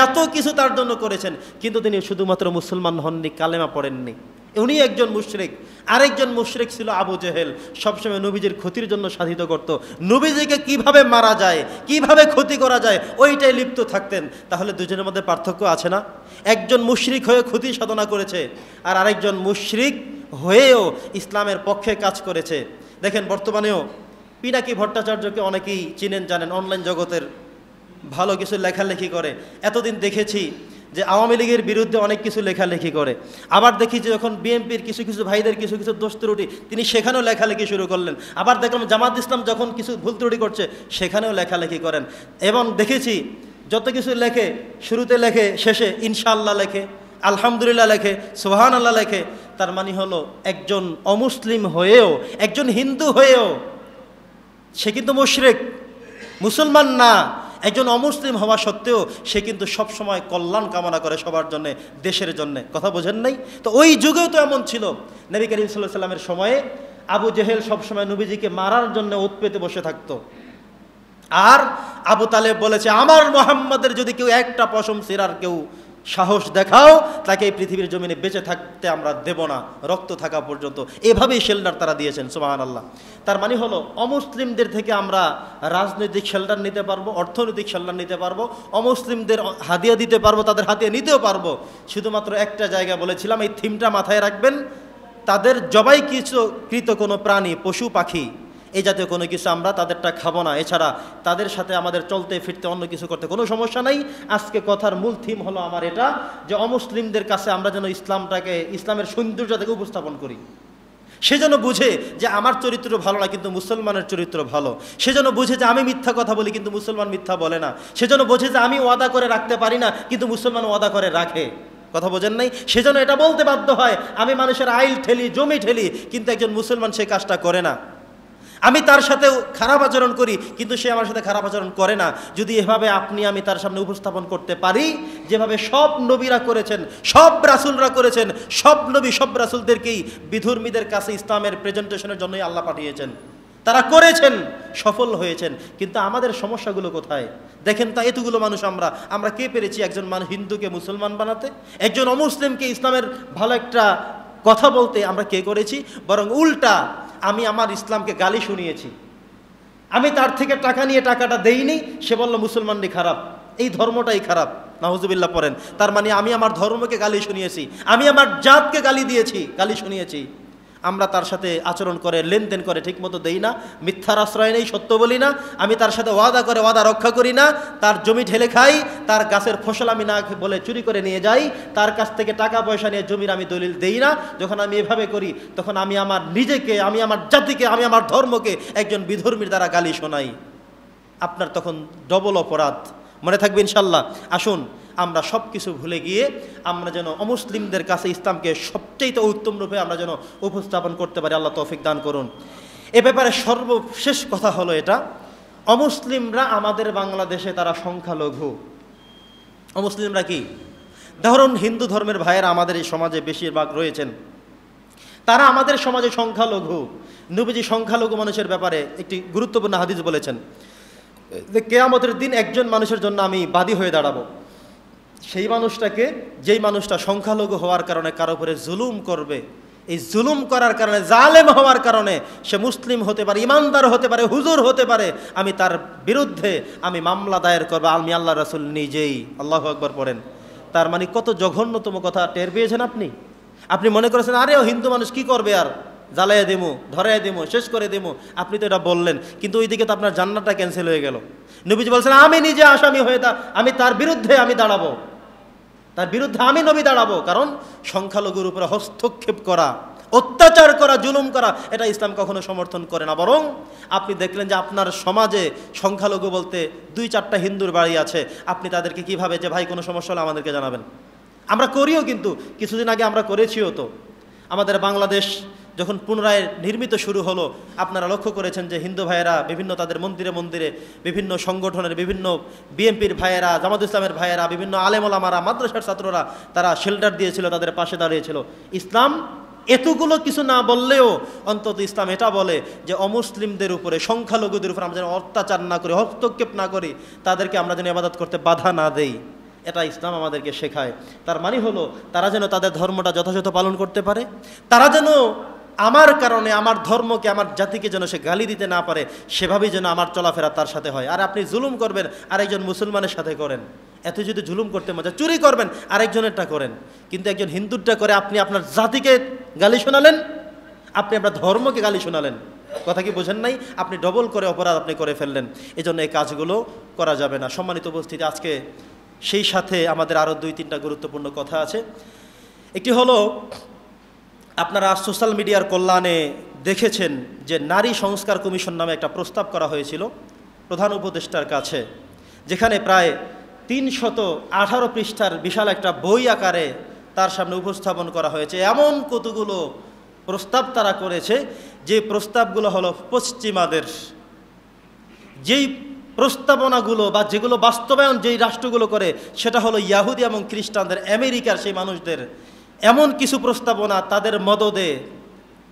S1: এত কিছু তার জন্য করেছেন, কিন্তু তিনি শুধুমাত্র মুসলমান হননি, কালেমা পড়েননি। উনি একজন মুশরিক। আরেকজন মুশরিক ছিল আবু জেহেল, সবসময় নবীজির ক্ষতির জন্য সাধিত করত, নবীজিকে কিভাবে মারা যায়, কিভাবে ক্ষতি করা যায়, ওইটাই লিপ্ত থাকতেন। তাহলে দুজনের মধ্যে পার্থক্য আছে না? একজন মুশরিক হয়ে ক্ষতি সাধনা করেছে, আর আরেকজন মুশরিক হয়েও ইসলামের পক্ষে কাজ করেছে। দেখেন বর্তমানেও পিনাকি ভট্টাচার্যকে অনেকেই চিনেন, জানেন, অনলাইন জগতের ভালো কিছু লেখালেখি করে। এতদিন দেখেছি যে আওয়ামী লীগের বিরুদ্ধে অনেক কিছু লেখালেখি করে, আবার দেখি যে যখন বিএনপির কিছু কিছু ভাইদের কিছু কিছু দোষ ত্রুটি, তিনি সেখানেও লেখালেখি শুরু করলেন। আবার দেখলাম জামাত ইসলাম যখন কিছু ভুল ত্রুটি করছে সেখানেও লেখালেখি করেন। এবং দেখেছি যত কিছু লেখে, শুরুতে লেখে, শেষে ইনশাআল্লাহ লেখে, আলহামদুলিল্লাহ লেখে, সুবহানাল্লাহ লেখে। তার মানে হলো একজন অমুসলিম হয়েও, একজন হিন্দু হয়েও সে কিন্তু মুশরিক, মুসলমান না। একজন অমুসলিম হওয়া সত্ত্বেও সে কিন্তু সবসময় কল্যাণ কামনা করে সবার জন্যে, দেশের জন্যে। কথা বোঝেন নাই তো? ওই যুগেও তো এমন ছিল। নবী করিম সাল্লাল্লাহু আলাইহি ওয়াসাল্লামের সময়ে আবু জেহেল সবসময় নবীজিকে মারার জন্য ওত পেতে বসে থাকতো। আর আবু তালেব বলেছে, আমার মুহাম্মাদের যদি কেউ একটা পশম ছিঁড়ার কেউ সাহস দেখাও, তাকে এই পৃথিবীর জমিনে বেঁচে থাকতে আমরা দেব না, রক্ত থাকা পর্যন্ত। এভাবেই শেল্টার তারা দিয়েছেন, সুবহানাল্লাহ। তার মানে হলো অমুসলিমদের থেকে আমরা রাজনৈতিক শেল্টার নিতে পারবো, অর্থনৈতিক শেল্টার নিতে পারবো, অমুসলিমদের হাদিয়া দিতে পারবো, তাদের হাদিয়া নিতেও পারবো। শুধুমাত্র একটা জায়গা বলেছিলাম, এই থিমটা মাথায় রাখবেন, তাদের জবাই কৃত কোনো প্রাণী, পশু পাখি, এই জাতীয় কোনো কিছু আমরা তাদেরটা খাবো না। এছাড়া তাদের সাথে আমাদের চলতে ফিরতে অন্য কিছু করতে কোনো সমস্যা নাই। আজকে কথার মূল থিম হলো আমার এটা, যে অমুসলিমদের কাছে আমরা যেন ইসলামটাকে, ইসলামের সৌন্দর্যটাকে উপস্থাপন করি। সে যেন বুঝে যে আমার চরিত্র ভালো না, কিন্তু মুসলমানের চরিত্র ভালো। সে যেন বুঝে যে আমি মিথ্যা কথা বলি, কিন্তু মুসলমান মিথ্যা বলে না। সে যেন বোঝে যে আমি ওয়াদা করে রাখতে পারি না, কিন্তু মুসলমান ওয়াদা করে রাখে। কথা বোঝেন নাই? সেজন্য এটা বলতে বাধ্য হয়, আমি মানুষের আইল ঠেলি, জমি ঠেলি, কিন্তু একজন মুসলমান সেই কাজটা করে না। আমি তার সাথে খারাপ আচরণ করি, কিন্তু সে আমার সাথে খারাপ আচরণ করে না। যদি এভাবে আমি তার সামনে উপস্থাপন করতে পারি, যেভাবে সব নবীরা করেছেন, সব রাসূলরা করেছেন, সব নবী সব রাসূলদেরকেই বিধর্মীদের কাছে ইসলামের প্রেজেন্টেশনের জন্যই আল্লাহ পাঠিয়েছেন, তারা করেছেন, সফল হয়েছেন। কিন্তু আমাদের সমস্যাগুলো কোথায় দেখেন তা, এতগুলো মানুষ আমরা কে পেরেছি একজন মানুষ হিন্দুকে মুসলমান বানাতে, একজন অমুসলিমকে ইসলামের ভালো একটা কথা বলতে আমরা কে করেছি? বরং উল্টা, আমি আমার ইসলামকে গালি শুনিয়েছি। আমি তার থেকে টাকা নিয়ে টাকাটা দেইনি, সে বলল মুসলমানই খারাপ, এই ধর্মটাই খারাপ, নাউজুবিল্লাহ পড়েন। তার মানে আমি আমার ধর্মকে গালি শুনিয়েছি, আমি আমার জাতকে গালি শুনিয়েছি। আমরা তার সাথে আচরণ করে, লেনদেন করে ঠিকমতো দেই না, মিথ্যার আশ্রয় নেই, সত্য বলি না। আমি তার সাথে ওয়াদা করে ওয়াদা রক্ষা করি না, তার জমি ঢেলে খাই, তার গাছের ফসল আমি না বলে চুরি করে নিয়ে যাই, তার কাছ থেকে টাকা পয়সা নিয়ে জমির আমি দলিল দেই না। যখন আমি এভাবে করি, তখন আমি আমার নিজেকে, আমি আমার জাতিকে, আমি আমার ধর্মকে একজন বিধর্মীর দ্বারা গালি শোনাই। আপনার তখন ডবল অপরাধ। মনে থাকবে ইনশাল্লাহ। আসুন আমরা সব কিছু ভুলে গিয়ে আমরা যেন অমুসলিমদের কাছে ইসলামকে সবচেয়ে উত্তম রূপে আমরা যেন উপস্থাপন করতে পারি। আল্লাহ তৌফিক দান করুন। এ ব্যাপারে সর্বশেষ কথা হলো এটা, অমুসলিমরা আমাদের বাংলাদেশে তারা সংখ্যালঘু। অমুসলিমরা কি? ধরুন হিন্দু ধর্মের ভাইয়েরা আমাদের এই সমাজে বেশিরভাগ রয়েছেন, তারা আমাদের সমাজে সংখ্যালঘু। নবীজি সংখ্যালঘু মানুষের ব্যাপারে একটি গুরুত্বপূর্ণ হাদিস বলেছেন যে কিয়ামতের দিন একজন মানুষের জন্য আমি বাদী হয়ে দাঁড়াবো, সেই মানুষটাকে, যেই মানুষটা সংখ্যালঘু হওয়ার কারণে কারো উপরে জুলুম করবে, এই জুলুম করার কারণে, জালেম হওয়ার কারণে, সে মুসলিম হতে পারে, ইমানদার হতে পারে, হুজুর হতে পারে, আমি তার বিরুদ্ধে আমি মামলা দায়ের করবো, আমি আল্লাহ রাসূল নিজেই। আল্লাহু আকবার পড়েন। তার মানে কত জঘন্যতম কথা টের পেয়েছেন আপনি? আপনি মনে করেছেন আরে ও হিন্দু মানুষ কি করবে, আর জ্বালাইয়া দেবো, ধরাইয়া দেবো, শেষ করে দেবো। আপনি তো এটা বললেন, কিন্তু ওইদিকে তো আপনার জান্নাতটা ক্যান্সেল হয়ে গেল। নবীজি বলছেন আমি নিজে আসামি হয়ে আমি তার বিরুদ্ধে আমি দাঁড়াবো, তার বিরুদ্ধে আমি নবী দাঁড়াবো। কারণ সংখ্যালঘুর উপরে হস্তক্ষেপ করা, অত্যাচার করা, জুলুম করা, এটা ইসলাম কখনো সমর্থন করে না। বরং আপনি দেখলেন যে আপনার সমাজে সংখ্যালঘু বলতে 2-4টা হিন্দুর বাড়ি আছে, আপনি তাদেরকে কিভাবে যে ভাই কোনো সমস্যা হলে আমাদেরকে জানাবেন। আমরা করিও, কিন্তু কিছুদিন আগে আমরা করেছিও তো। আমাদের বাংলাদেশ যখন পুনরায় নির্মিত শুরু হলো, আপনারা লক্ষ্য করেছেন যে হিন্দু ভাইয়েরা বিভিন্ন তাদের মন্দিরে মন্দিরে, বিভিন্ন সংগঠনের, বিভিন্ন বিএনপির ভাইয়েরা, জামাত ইসলামের ভাইয়েরা, বিভিন্ন আলেম ওলামারা, মাদ্রাসার ছাত্ররা, তারা শেল্টার দিয়েছিল, তাদের পাশে দাঁড়িয়েছিল। ইসলাম এতগুলো কিছু না বললেও অন্তত ইসলাম এটা বলে যে অমুসলিমদের উপরে, সংখ্যালঘুদের উপরে আমরা যেন অত্যাচার না করি, হস্তক্ষেপ না করি, তাদেরকে আমরা যেন ইবাদত করতে বাধা না দেই। এটা ইসলাম আমাদেরকে শেখায়। তার মানে হলো তারা যেন তাদের ধর্মটা যথাযথ পালন করতে পারে, তারা যেন আমার কারণে আমার ধর্মকে, আমার জাতিকে যেন সে গালি দিতে না পারে, সেভাবেই যেন আমার চলাফেরা তার সাথে হয়। আর আপনি জুলুম করবেন আরেকজন মুসলমানের সাথে করেন, এত যদি জুলুম করতে মজা, চুরি করবেন আরেকজনেরটা করেন, কিন্তু একজন হিন্দুরটা করে আপনি আপনার জাতিকে গালি শোনালেন, আপনি আপনার ধর্মকে গালি শোনালেন। কথা কি বোঝেন নাই? আপনি ডবল করে অপরাধ আপনি করে ফেললেন। এই জন্য এই কাজগুলো করা যাবে না। সম্মানিত উপস্থিতি, আজকে সেই সাথে আমাদের আরও 2-3টা গুরুত্বপূর্ণ কথা আছে। একটি হলো, আপনারা সোশ্যাল মিডিয়ার কল্যাণে দেখেছেন যে নারী সংস্কার কমিশন নামে একটা প্রস্তাব করা হয়েছিল প্রধান উপদেষ্টার কাছে, যেখানে প্রায় 318 পৃষ্ঠার বিশাল একটা বই আকারে তার সামনে উপস্থাপন করা হয়েছে। এমন কতগুলো প্রস্তাব তারা করেছে, যে প্রস্তাবগুলো হলো পশ্চিমাদের, যেই প্রস্তাবনাগুলো বা যেগুলো বাস্তবায়ন যেই রাষ্ট্রগুলো করে, সেটা হলো ইয়াহুদি এবং খ্রিস্টানদের, আমেরিকার সেই মানুষদের। এমন কিছু প্রস্তাবনা তাদের মদদে,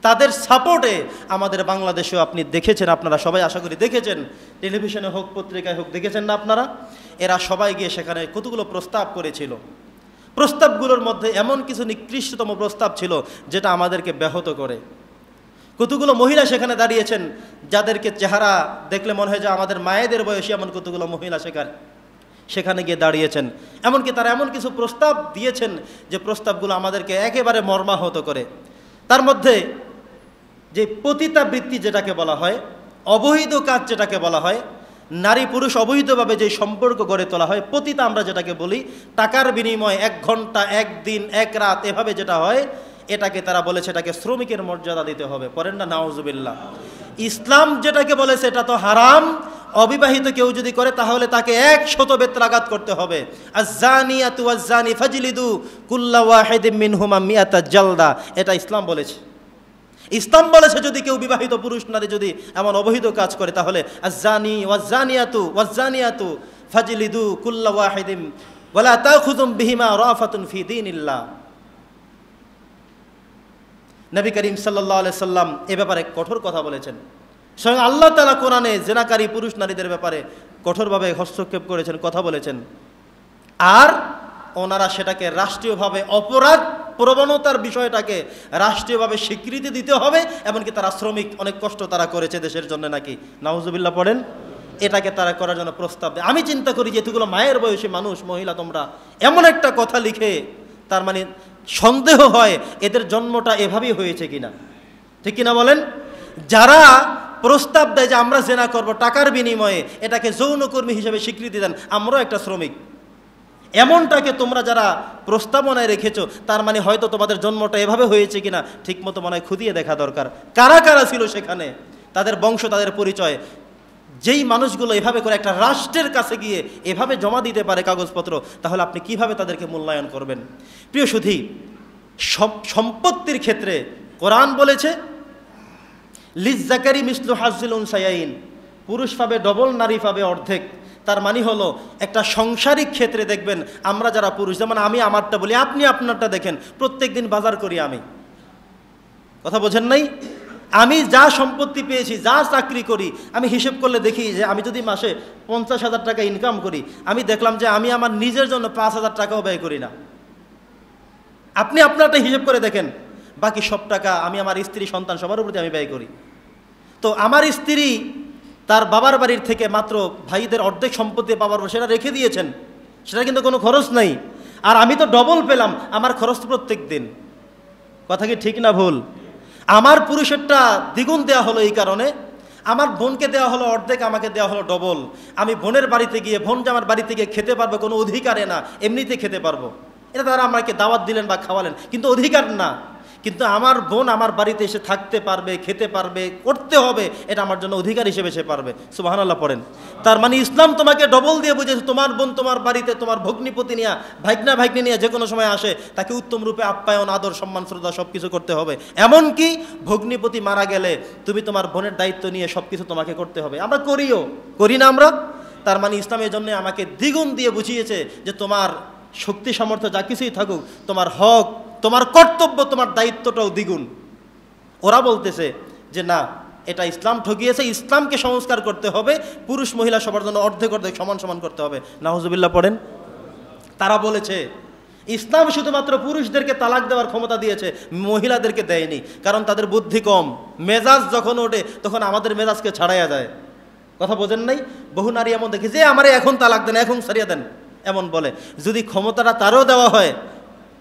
S1: তাদের সাপোর্টে আমাদের বাংলাদেশেও আপনি দেখেছেন, আপনারা সবাই আশা করি দেখেছেন, টেলিভিশনে হোক পত্রিকায় হোক, দেখেছেন না আপনারা? এরা সবাই গিয়ে সেখানে কতগুলো প্রস্তাব করেছিল। প্রস্তাবগুলোর মধ্যে এমন কিছু নিকৃষ্টতম প্রস্তাব ছিল যেটা আমাদেরকে ব্যাহত করে। কতগুলো মহিলা সেখানে দাঁড়িয়েছেন যাদেরকে চেহারা দেখলে মনে হয় যে আমাদের মায়েদের বয়সী, এমন কতগুলো মহিলা সেখানে গিয়ে দাঁড়িয়েছেন। এমনকি তারা এমন কিছু প্রস্তাব দিয়েছেন যে প্রস্তাবগুলো আমাদেরকে একেবারে মর্মাহত করে। তার মধ্যে যে পতিতাবৃত্তি যেটাকে বলা হয়, অবৈধ কাজ যেটাকে বলা হয়, নারী পুরুষ অবৈধভাবে যে সম্পর্ক গড়ে তোলা হয়, পতিতা আমরা যেটাকে বলি, টাকার বিনিময়ে 1 ঘন্টা 1 দিন 1 রাত এভাবে যেটা হয়, এটাকে তারা বলেছে এটাকে শ্রমিকের মর্যাদা দিতে হবে। পড়েন না নাউজুবিল্লাহ। ইসলাম যেটাকে বলেছে এটা তো হারাম। অবিবাহিত কেউ যদি করে তাহলে তাকে 100 বেত্রাঘাত করতে হবে। আয-যানিয়াতু ওয়াজ-যানি ফাজলিদু কুল্লা ওয়াহিদিম মিনহুমা মিআতা জালদা, এটা ইসলাম বলেছে। ইসলাম বলেছে যদি কেউ বিবাহিত পুরুষ নারী যদি এমন অবৈধ কাজ করে তাহলে আয-যানি ওয়াজ-যানিয়াতু ফাজলিদু কুল্লা ওয়াহিদিম ওয়ালা তাখুযুম বিহিমা রাফাতুন ফি দীনিল্লাহ। নবী করিম সাল্লাল্লাহু আলাইহি সাল্লাম এ ব্যাপারে কঠোর কথা বলেছেন। স্বয়ং আল্লাহ তাআলা কোরআনে জেনাকারী পুরুষ নারীদের ব্যাপারে কঠোরভাবে হস্তক্ষেপ করেছেন, কথা বলেছেন। আর ওনারা সেটাকে রাষ্ট্রীয়ভাবে অপরাধ প্রবণতার বিষয়টাকে রাষ্ট্রীয়ভাবে স্বীকৃতি দিতে হবে। এমনকি তারা শ্রমিক, অনেক কষ্ট তারা করেছে দেশের জন্য নাকি, নাউজুবিল্লাহ পড়েন। এটাকে তারা করার জন্য প্রস্তাব দেয়। আমি চিন্তা করি যে এতগুলো মায়ের বয়সী মানুষ, মহিলা, তোমরা এমন একটা কথা লিখে, তার মানে সন্দেহ হয় এদের জন্মটা এভাবেই হয়েছে কিনা, ঠিক কিনা বলেন? যারা প্রস্তাব দেয় যে আমরা জেনা করব টাকার বিনিময়ে, এটাকে যৌনকর্মী হিসেবে স্বীকৃতি দেন, আমরাও একটা শ্রমিক, এমনটাকে তোমরা যারা প্রস্তাবনায় রেখেছো, তার মানে হয়তো তোমাদের জন্মটা এভাবে হয়েছে কিনা ঠিকমতো মনে হয় খুঁটিয়ে দেখা দরকার। কারা কারা ছিল সেখানে, তাদের বংশ, তাদের পরিচয়। যেই মানুষগুলো এভাবে করে একটা রাষ্ট্রের কাছে গিয়ে এভাবে জমা দিতে পারে কাগজপত্র, তাহলে আপনি কিভাবে তাদেরকে মূল্যায়ন করবেন? প্রিয় সুধী, সম্পত্তির ক্ষেত্রে কোরআন বলেছে লিজ্জাকারি মিসলু হাজ্জিল উনসায়াইন, পুরুষ পাবে ডবল, নারী পাবে অর্ধেক। তার মানে হলো একটা সাংসারিক ক্ষেত্রে দেখবেন আমরা যারা পুরুষ, যেমন আমি আমারটা বলি, আপনি আপনারটা দেখেন, প্রত্যেক দিন বাজার করি আমি, কথা বোঝেন নাই? আমি যা সম্পত্তি পেয়েছি, যা চাকরি করি, আমি হিসেব করলে দেখি যে আমি যদি মাসে 50,000 টাকা ইনকাম করি, আমি দেখলাম যে আমি আমার নিজের জন্য 5,000 টাকাও ব্যয় করি না। আপনি আপনারটা হিসেব করে দেখেন, বাকি সব টাকা আমি আমার স্ত্রী, সন্তান, সবার উপরে আমি ব্যয় করি। তো আমার স্ত্রী তার বাবার বাড়ির থেকে মাত্র ভাইদের অর্ধেক সম্পত্তি বাবার সেটা রেখে দিয়েছেন, সেটা কিন্তু কোনো খরচ নাই। আর আমি তো ডবল পেলাম, আমার খরচ প্রত্যেক দিন। কথা কি ঠিক না ভুল? আমার পুরুষেরটা দ্বিগুণ দেওয়া হলো এই কারণে, আমার বোনকে দেওয়া হলো অর্ধেক, আমাকে দেওয়া হলো ডবল। আমি বোনের বাড়িতে গিয়ে, বোন যে আমার বাড়িতে গিয়ে খেতে পারবো কোনো অধিকারে না, এমনিতে খেতে পারবো। এটা তারা আমাকে দাওয়াত দিলেন বা খাওয়ালেন, কিন্তু অধিকার না। কিন্তু আমার বোন আমার বাড়িতে এসে থাকতে পারবে, খেতে পারবে, করতে হবে, এটা আমার জন্য অধিকার হিসেবে সে পারবে। সুবহানাল্লাহ পড়েন। তার মানে ইসলাম তোমাকে ডবল দিয়ে বুঝেছে, তোমার বোন তোমার বাড়িতে তোমার ভগ্নিপতি নিয়ে, ভাইগনা ভাইগনি নিয়ে যে কোনো সময় আসে, তাকে উত্তম রূপে আপ্যায়ন, আদর, সম্মান, শ্রদ্ধা সব কিছু করতে হবে। এমনকি ভগ্নিপতি মারা গেলে তুমি তোমার বোনের দায়িত্ব নিয়ে সব কিছু তোমাকে করতে হবে। আমরা করিও, করি না আমরা? তার মানে ইসলামের জন্য আমাকে দ্বিগুণ দিয়ে বুঝিয়েছে যে তোমার শক্তি সামর্থ্য যা কিছুই থাকুক, তোমার হক, তোমার কর্তব্য, তোমার দায়িত্বটাও দ্বিগুণ। ওরা বলতেছে যে না, এটা ইসলাম ঠকিয়েছে, ইসলামকে সংস্কার করতে হবে, পুরুষ মহিলা সবার জন্য অর্ধেক অর্ধেক সমান সমান করতে হবে। নাউজুবিল্লাহ পড়েন। তারা বলেছে ইসলাম শুধুমাত্র পুরুষদেরকে তালাক দেওয়ার ক্ষমতা দিয়েছে, মহিলাদেরকে দেয়নি, কারণ তাদের বুদ্ধি কম। মেজাজ যখন ওঠে তখন আমাদের মেজাজকে ছাড়াইয়া যায়। কথা বোঝেন নাই? বহু নারী এমন দেখি যে আমারে এখন তালাক দেন, এখন ছাড়িয়ে দেন, এমন বলে। যদি ক্ষমতাটা তারও দেওয়া হয়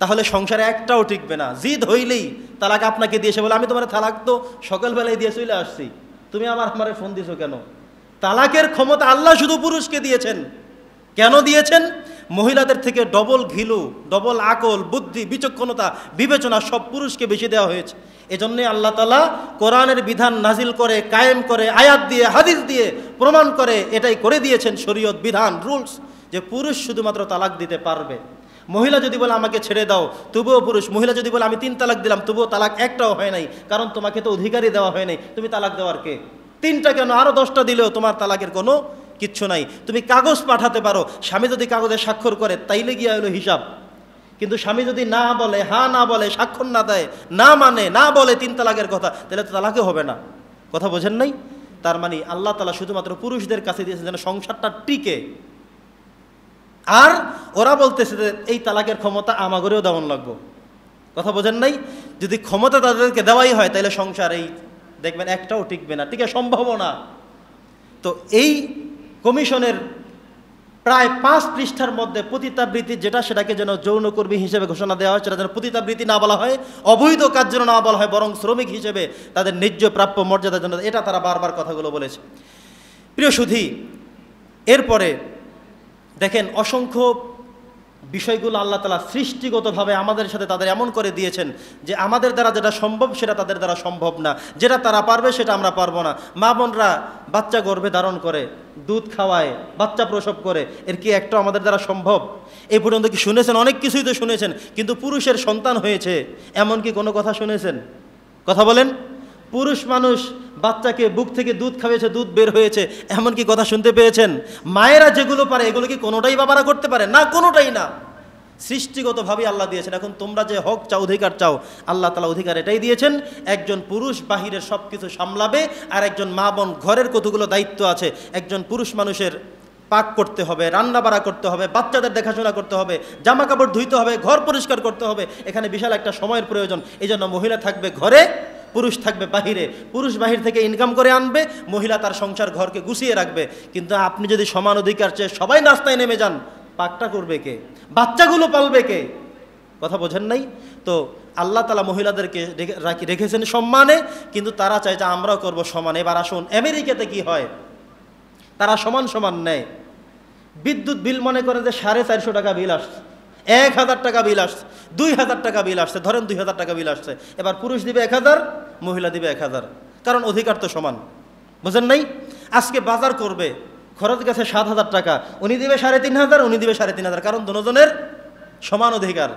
S1: তাহলে সংসারে একটাও টিকবে না। জিদ হইলেই তালাক আপনাকে দিয়েছে বলে, আমি তোমার তালাক তো সকালবেলায় দিয়ে চলে আসছি, তুমি আমারে ফোন দিছো কেন? তালাকের ক্ষমতা আল্লাহ শুধু পুরুষকে দিয়েছেন। কেন দিয়েছেন? মহিলাদের থেকে ডবল ঘিলু, ডবল আকল, বুদ্ধি, বিচক্ষণতা, বিবেচনা সব পুরুষকে বেশি দেওয়া হয়েছে। এজন্যই আল্লাহ তাআলা কোরআনের বিধান নাজিল করে, কায়েম করে, আয়াত দিয়ে, হাদিস দিয়ে প্রমাণ করে এটাই করে দিয়েছেন শরীয়ত, বিধান, রুলস, যে পুরুষ শুধুমাত্র তালাক দিতে পারবে। মহিলা যদি বলে আমাকে ছেড়ে দাও, তবুও পুরুষ। মহিলা যদি বলে আমি 3 তালাক দিলাম, তবুও তালাক একটাও হয় নাই, কারণ তোমাকে তো অধিকারই দেওয়া হয় নাই। তুমি তালাক দেওয়ার কে? 3টা কেন, আরও 10টা দিলেও তোমার তালাকের কোনো কিচ্ছু নাই। তুমি কাগজ পাঠাতে পারো, স্বামী যদি কাগজে স্বাক্ষর করে তাইলে গিয়া হলো হিসাব। কিন্তু স্বামী যদি না বলে, হ্যাঁ না বলে, স্বাক্ষর না দেয়, না মানে, না বলে 3 তালাকের কথা, তাহলে তো তালাকে হবে না। কথা বোঝেন নাই? তার মানে আল্লাহ তাআলা শুধুমাত্র পুরুষদের কাছে দিয়েছেন যেন সংসারটা টিকে। আর ওরা বলতেছে যে এই তালাকের ক্ষমতা আমাগরেও দেওয়ান লাগবো। কথা বোঝেন নাই? যদি ক্ষমতা তাদেরকে দেওয়াই হয় তাহলে সংসার এই দেখবেন একটাও টিকবে না, টিকে সম্ভব না। তো এই কমিশনের প্রায় 5 পৃষ্ঠার মধ্যে পতিতাবৃত্তি যেটা, সেটাকে যেন যৌনকর্মী হিসেবে ঘোষণা দেওয়া হয়, সেটা যেন পতিতাবৃত্তি না বলা হয়, অবৈধ কাজ যেন না বলা হয়, বরং শ্রমিক হিসেবে তাদের ন্যায্য প্রাপ্য মর্যাদার জন্য, এটা তারা বারবার কথাগুলো বলেছে। প্রিয় সুধী, এরপরে দেখেন অসংখ্য বিষয়গুলো আল্লাহ তাআলা সৃষ্টিগতভাবে আমাদের সাথে তাদের এমন করে দিয়েছেন যে আমাদের দ্বারা যেটা সম্ভব সেটা তাদের দ্বারা সম্ভব না, যেটা তারা পারবে সেটা আমরা পারবো না। মা বোনরা বাচ্চা গর্ভে ধারণ করে, দুধ খাওয়ায়, বাচ্চা প্রসব করে, এর কি একটা আমাদের দ্বারা সম্ভব? এই পর্যন্ত কি শুনেছেন? অনেক কিছুই তো শুনেছেন, কিন্তু পুরুষের সন্তান হয়েছে এমন কি কোনো কথা শুনেছেন? কথা বলেন। পুরুষ মানুষ বাচ্চাকে বুক থেকে দুধ খাওয়িয়েছে, দুধ বের হয়েছে, এমন কি কথা শুনতে পেয়েছেন? মায়েরা যেগুলো পারে এগুলো কি কোনোটাই বাবারা করতে পারে না? কোনোটাই না। সৃষ্টিগতভাবে আল্লাহ দিয়েছেন। এখন তোমরা যে হক চাও, অধিকার চাও, আল্লাহ তাআলা অধিকার এটাই দিয়েছেন, একজন পুরুষ বাহিরের সব কিছু সামলাবে, আর একজন মা বোন ঘরের কতগুলো দায়িত্ব আছে। একজন পুরুষ মানুষের পাক করতে হবে, রান্না বাড়া করতে হবে, বাচ্চাদের দেখাশোনা করতে হবে, জামা কাপড় ধুইতে হবে, ঘর পরিষ্কার করতে হবে। এখানে বিশাল একটা সময়ের প্রয়োজন। এই জন্য মহিলা থাকবে ঘরে, পুরুষ থাকবে বাহিরে। পুরুষ বাহির থেকে ইনকাম করে আনবে, মহিলা তার সংসার ঘরকে গুছিয়ে রাখবে। কিন্তু আপনি যদি সমান অধিকার চেয়ে সবাই রাস্তায় নেমে যান, পাকটা করবে কে? বাচ্চাগুলো পালবে কে? কথা বোঝেন নাই? তো আল্লাহ তাআলা মহিলাদেরকে রেখেছেন সম্মানে, কিন্তু তারা চায় যে আমরাও করব সমান। এবার আসুন আমেরিকাতে কি হয়, তারা সমান সমান নেয়। বিদ্যুৎ বিল মনে করে যে 450 টাকা বিল আসছে, 1000 টাকা বিল আসছে, 2000 টাকা বিল আসছে, ধরেন 2000 টাকা বিল আসছে। এবার পুরুষ দিবে 1000, মহিলা দিবে 1000, কারণ অধিকার তো সমান। বুঝেন নাই? আজকে বাজার করবে, খরচ গেছে 7000 টাকা, উনি দিবে 3500, উনি দিবে 3500, কারণ দুজনের সমান অধিকার।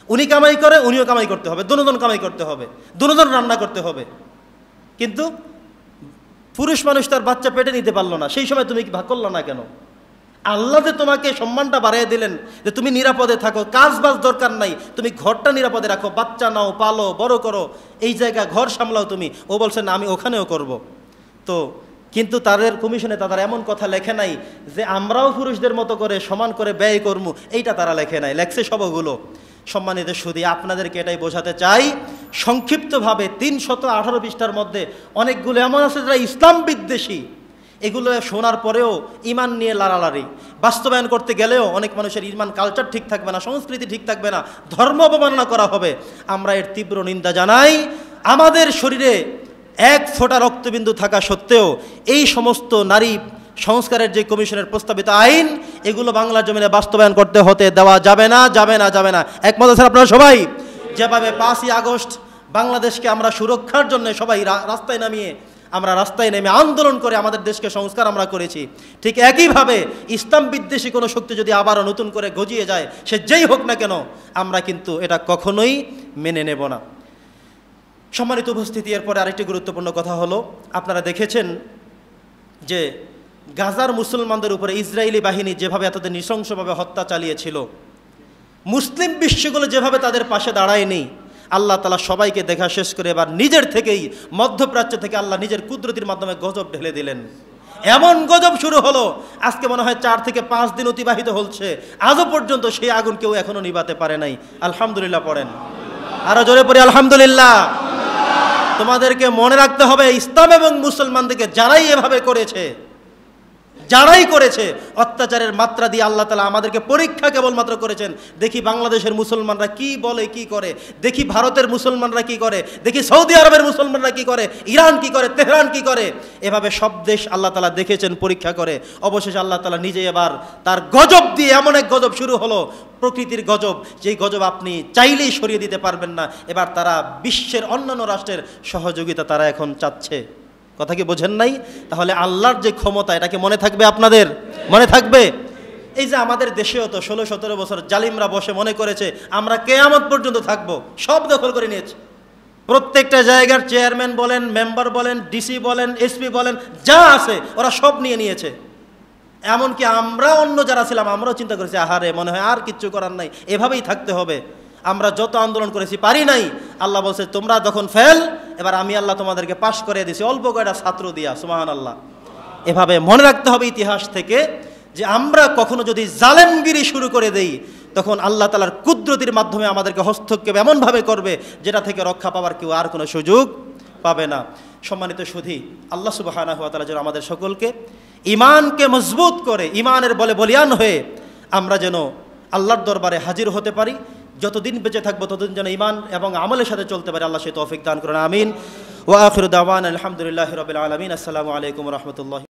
S1: উনি কামাই করে, উনিও কামাই করতে হবে, দুজন কামাই করতে হবে, দুজন রান্না করতে হবে। কিন্তু পুরুষ মানুষ তার বাচ্চা পেটে নিতে পারলো না, সেই সময় তুমি কি ভাগ করলো না কেন? আল্লাহ যে তোমাকে সম্মানটা বাড়িয়ে দিলেন যে তুমি নিরাপদে থাকো, কাজ বাজ দরকার নাই, তুমি ঘরটা নিরাপদে রাখো, বাচ্চা নাও, পালো, বড় করো, এই জায়গা ঘর সামলাও তুমি। ও বলছে না, আমি ওখানেও করব। তো কিন্তু তাদের কমিশনে তারা এমন কথা লেখে নাই যে আমরাও পুরুষদের মতো করে সমান করে ব্যয় করবো, এইটা তারা লেখে নাই, লেখছে সবগুলো। সম্মানিত সুধী, আপনাদেরকে এটাই বোঝাতে চাই সংক্ষিপ্তভাবে 318 পৃষ্ঠার মধ্যে অনেকগুলো এমন আছে যারা ইসলাম বিদ্বেষী। এগুলো শোনার পরেও ইমান নিয়ে লাড়ালাড়ি, বাস্তবায়ন করতে গেলেও অনেক মানুষের ইমান কালচার ঠিক থাকবে না, সংস্কৃতি ঠিক থাকবে না, ধর্ম অবমাননা করা হবে। আমরা এর তীব্র নিন্দা জানাই। আমাদের শরীরে 1 ফোঁটা রক্তবিন্দু থাকা সত্ত্বেও এই সমস্ত নারী সংস্কারের যে কমিশনের প্রস্তাবিত আইন, এগুলো বাংলা জমিনে বাস্তবায়ন করতে হতে দেওয়া যাবে না, যাবে না, যাবে না। একমত আছেন আপনারা সবাই? যেভাবে 5ই আগস্ট বাংলাদেশকে আমরা সুরক্ষার জন্য সবাই রাস্তায় নেমে আন্দোলন করে আমাদের দেশকে সংস্কার আমরা করেছি, ঠিক একইভাবে ইসলাম বিদ্বেষী কোনো শক্তি যদি আবারও নতুন করে গজিয়ে যায়, সে যেই হোক না কেন, আমরা কিন্তু এটা কখনোই মেনে নেব না। সম্মানিত উপস্থিতি, এরপরে আরেকটি গুরুত্বপূর্ণ কথা হলো, আপনারা দেখেছেন যে গাজার মুসলমানদের উপরে ইসরায়েলি বাহিনী যেভাবে এতদিন নৃশংসভাবে হত্যা চালিয়েছিল, মুসলিম বিশ্বগুলো যেভাবে তাদের পাশে দাঁড়ায়নি, আল্লাহ তাআলা সবাইকে দেখা শেষ করে এবার নিজের থেকেই মধ্যপ্রাচ্য থেকে আল্লাহ নিজের কুদরতির মাধ্যমে গজব ঢেলে দিলেন। এমন গজব শুরু হলো, আজকে মনে হয় 4 থেকে 5 দিন অতিবাহিত হচ্ছে, আজও পর্যন্ত সেই আগুন কেউ এখনো নিভাতে পারে নাই। আলহামদুলিল্লাহ পড়েন, আরো জোরে পড়ি আলহামদুলিল্লাহ। তোমাদেরকে মনে রাখতে হবে, ইসলাম এবং মুসলমানদেরকে যারাই এভাবে করেছে, যারাই করেছে, অত্যাচারের মাত্রা দিয়ে আল্লাহ তাআলা আমাদেরকে পরীক্ষা কেবলমাত্র করেছেন। দেখি বাংলাদেশের মুসলমানরা কি বলে, কি করে, দেখি ভারতের মুসলমানরা কি করে, দেখি সৌদি আরবের মুসলমানরা কি করে, ইরান কি করে, তেহরান কি করে। এভাবে সব দেশ আল্লাহ তাআলা দেখেছেন পরীক্ষা করে। অবশেষে আল্লাহ তাআলা নিজে এবার তার গজব দিয়ে, এমন এক গজব শুরু হলো, প্রকৃতির গজব, যেই গজব আপনি চাইলেই সরিয়ে দিতে পারবেন না। এবার তারা বিশ্বের অন্যান্য রাষ্ট্রের সহযোগিতা তারা এখন চাচ্ছে। কথা কি বোঝেন নাই? তাহলে আল্লাহর যে ক্ষমতা, এটাকে মনে থাকবে আপনাদের, মনে থাকবে। এই যে আমাদের দেশেও তো 16-17 বছর জালিমরা বসে মনে করেছে আমরা কিয়ামত পর্যন্ত থাকবো, সব দখল করে নিয়েছে। প্রত্যেকটা জায়গার চেয়ারম্যান বলেন, মেম্বার বলেন, ডিসি বলেন, এসপি বলেন, যা আছে ওরা সব নিয়ে নিয়েছে। এমনকি আমরা অন্য যারা ছিলাম আমরাও চিন্তা করেছি আহারে মনে হয় আর কিচ্ছু করার নাই, এভাবেই থাকতে হবে। আমরা যত আন্দোলন করেছি পারি নাই, আল্লাহ বলছে তোমরা যখন ফেল, এবার আমি আল্লাহ তোমাদেরকে পাশ করে দিয়েছি অল্প কয়টা ছাত্র দিয়া, সুবহানাল্লাহ। এভাবে মনে রাখতে হবে ইতিহাস থেকে যে আমরা কখনো যদি জালেমগিরি শুরু করে দেই, তখন আল্লাহ তাআলার কুদরতির মাধ্যমে আমাদেরকে হস্তক্ষেপ এমনভাবে করবে যেটা থেকে রক্ষা পাওয়ার কেউ আর কোনো সুযোগ পাবে না। সম্মানিত সুধী, আল্লাহ সুবহানাহু ওয়া তাআলা যেন আমাদের সকলকে ঈমানকে মজবুত করে, ঈমানের বলে বলিয়ান হয়ে আমরা যেন আল্লাহর দরবারে হাজির হতে পারি। যতদিন বেঁচে থাকবো ততদিন যেন ঈমান এবং আমলের সাথে চলতে পারি, আল্লাহ সেই তৌফিক দান করুন, আমিন। ওয়া আখিরু দাওয়ানা আলহামদুলিল্লাহি রাব্বিল আলামিন। আসসালামু আলাইকুম ওয়া রাহমাতুল্লাহি।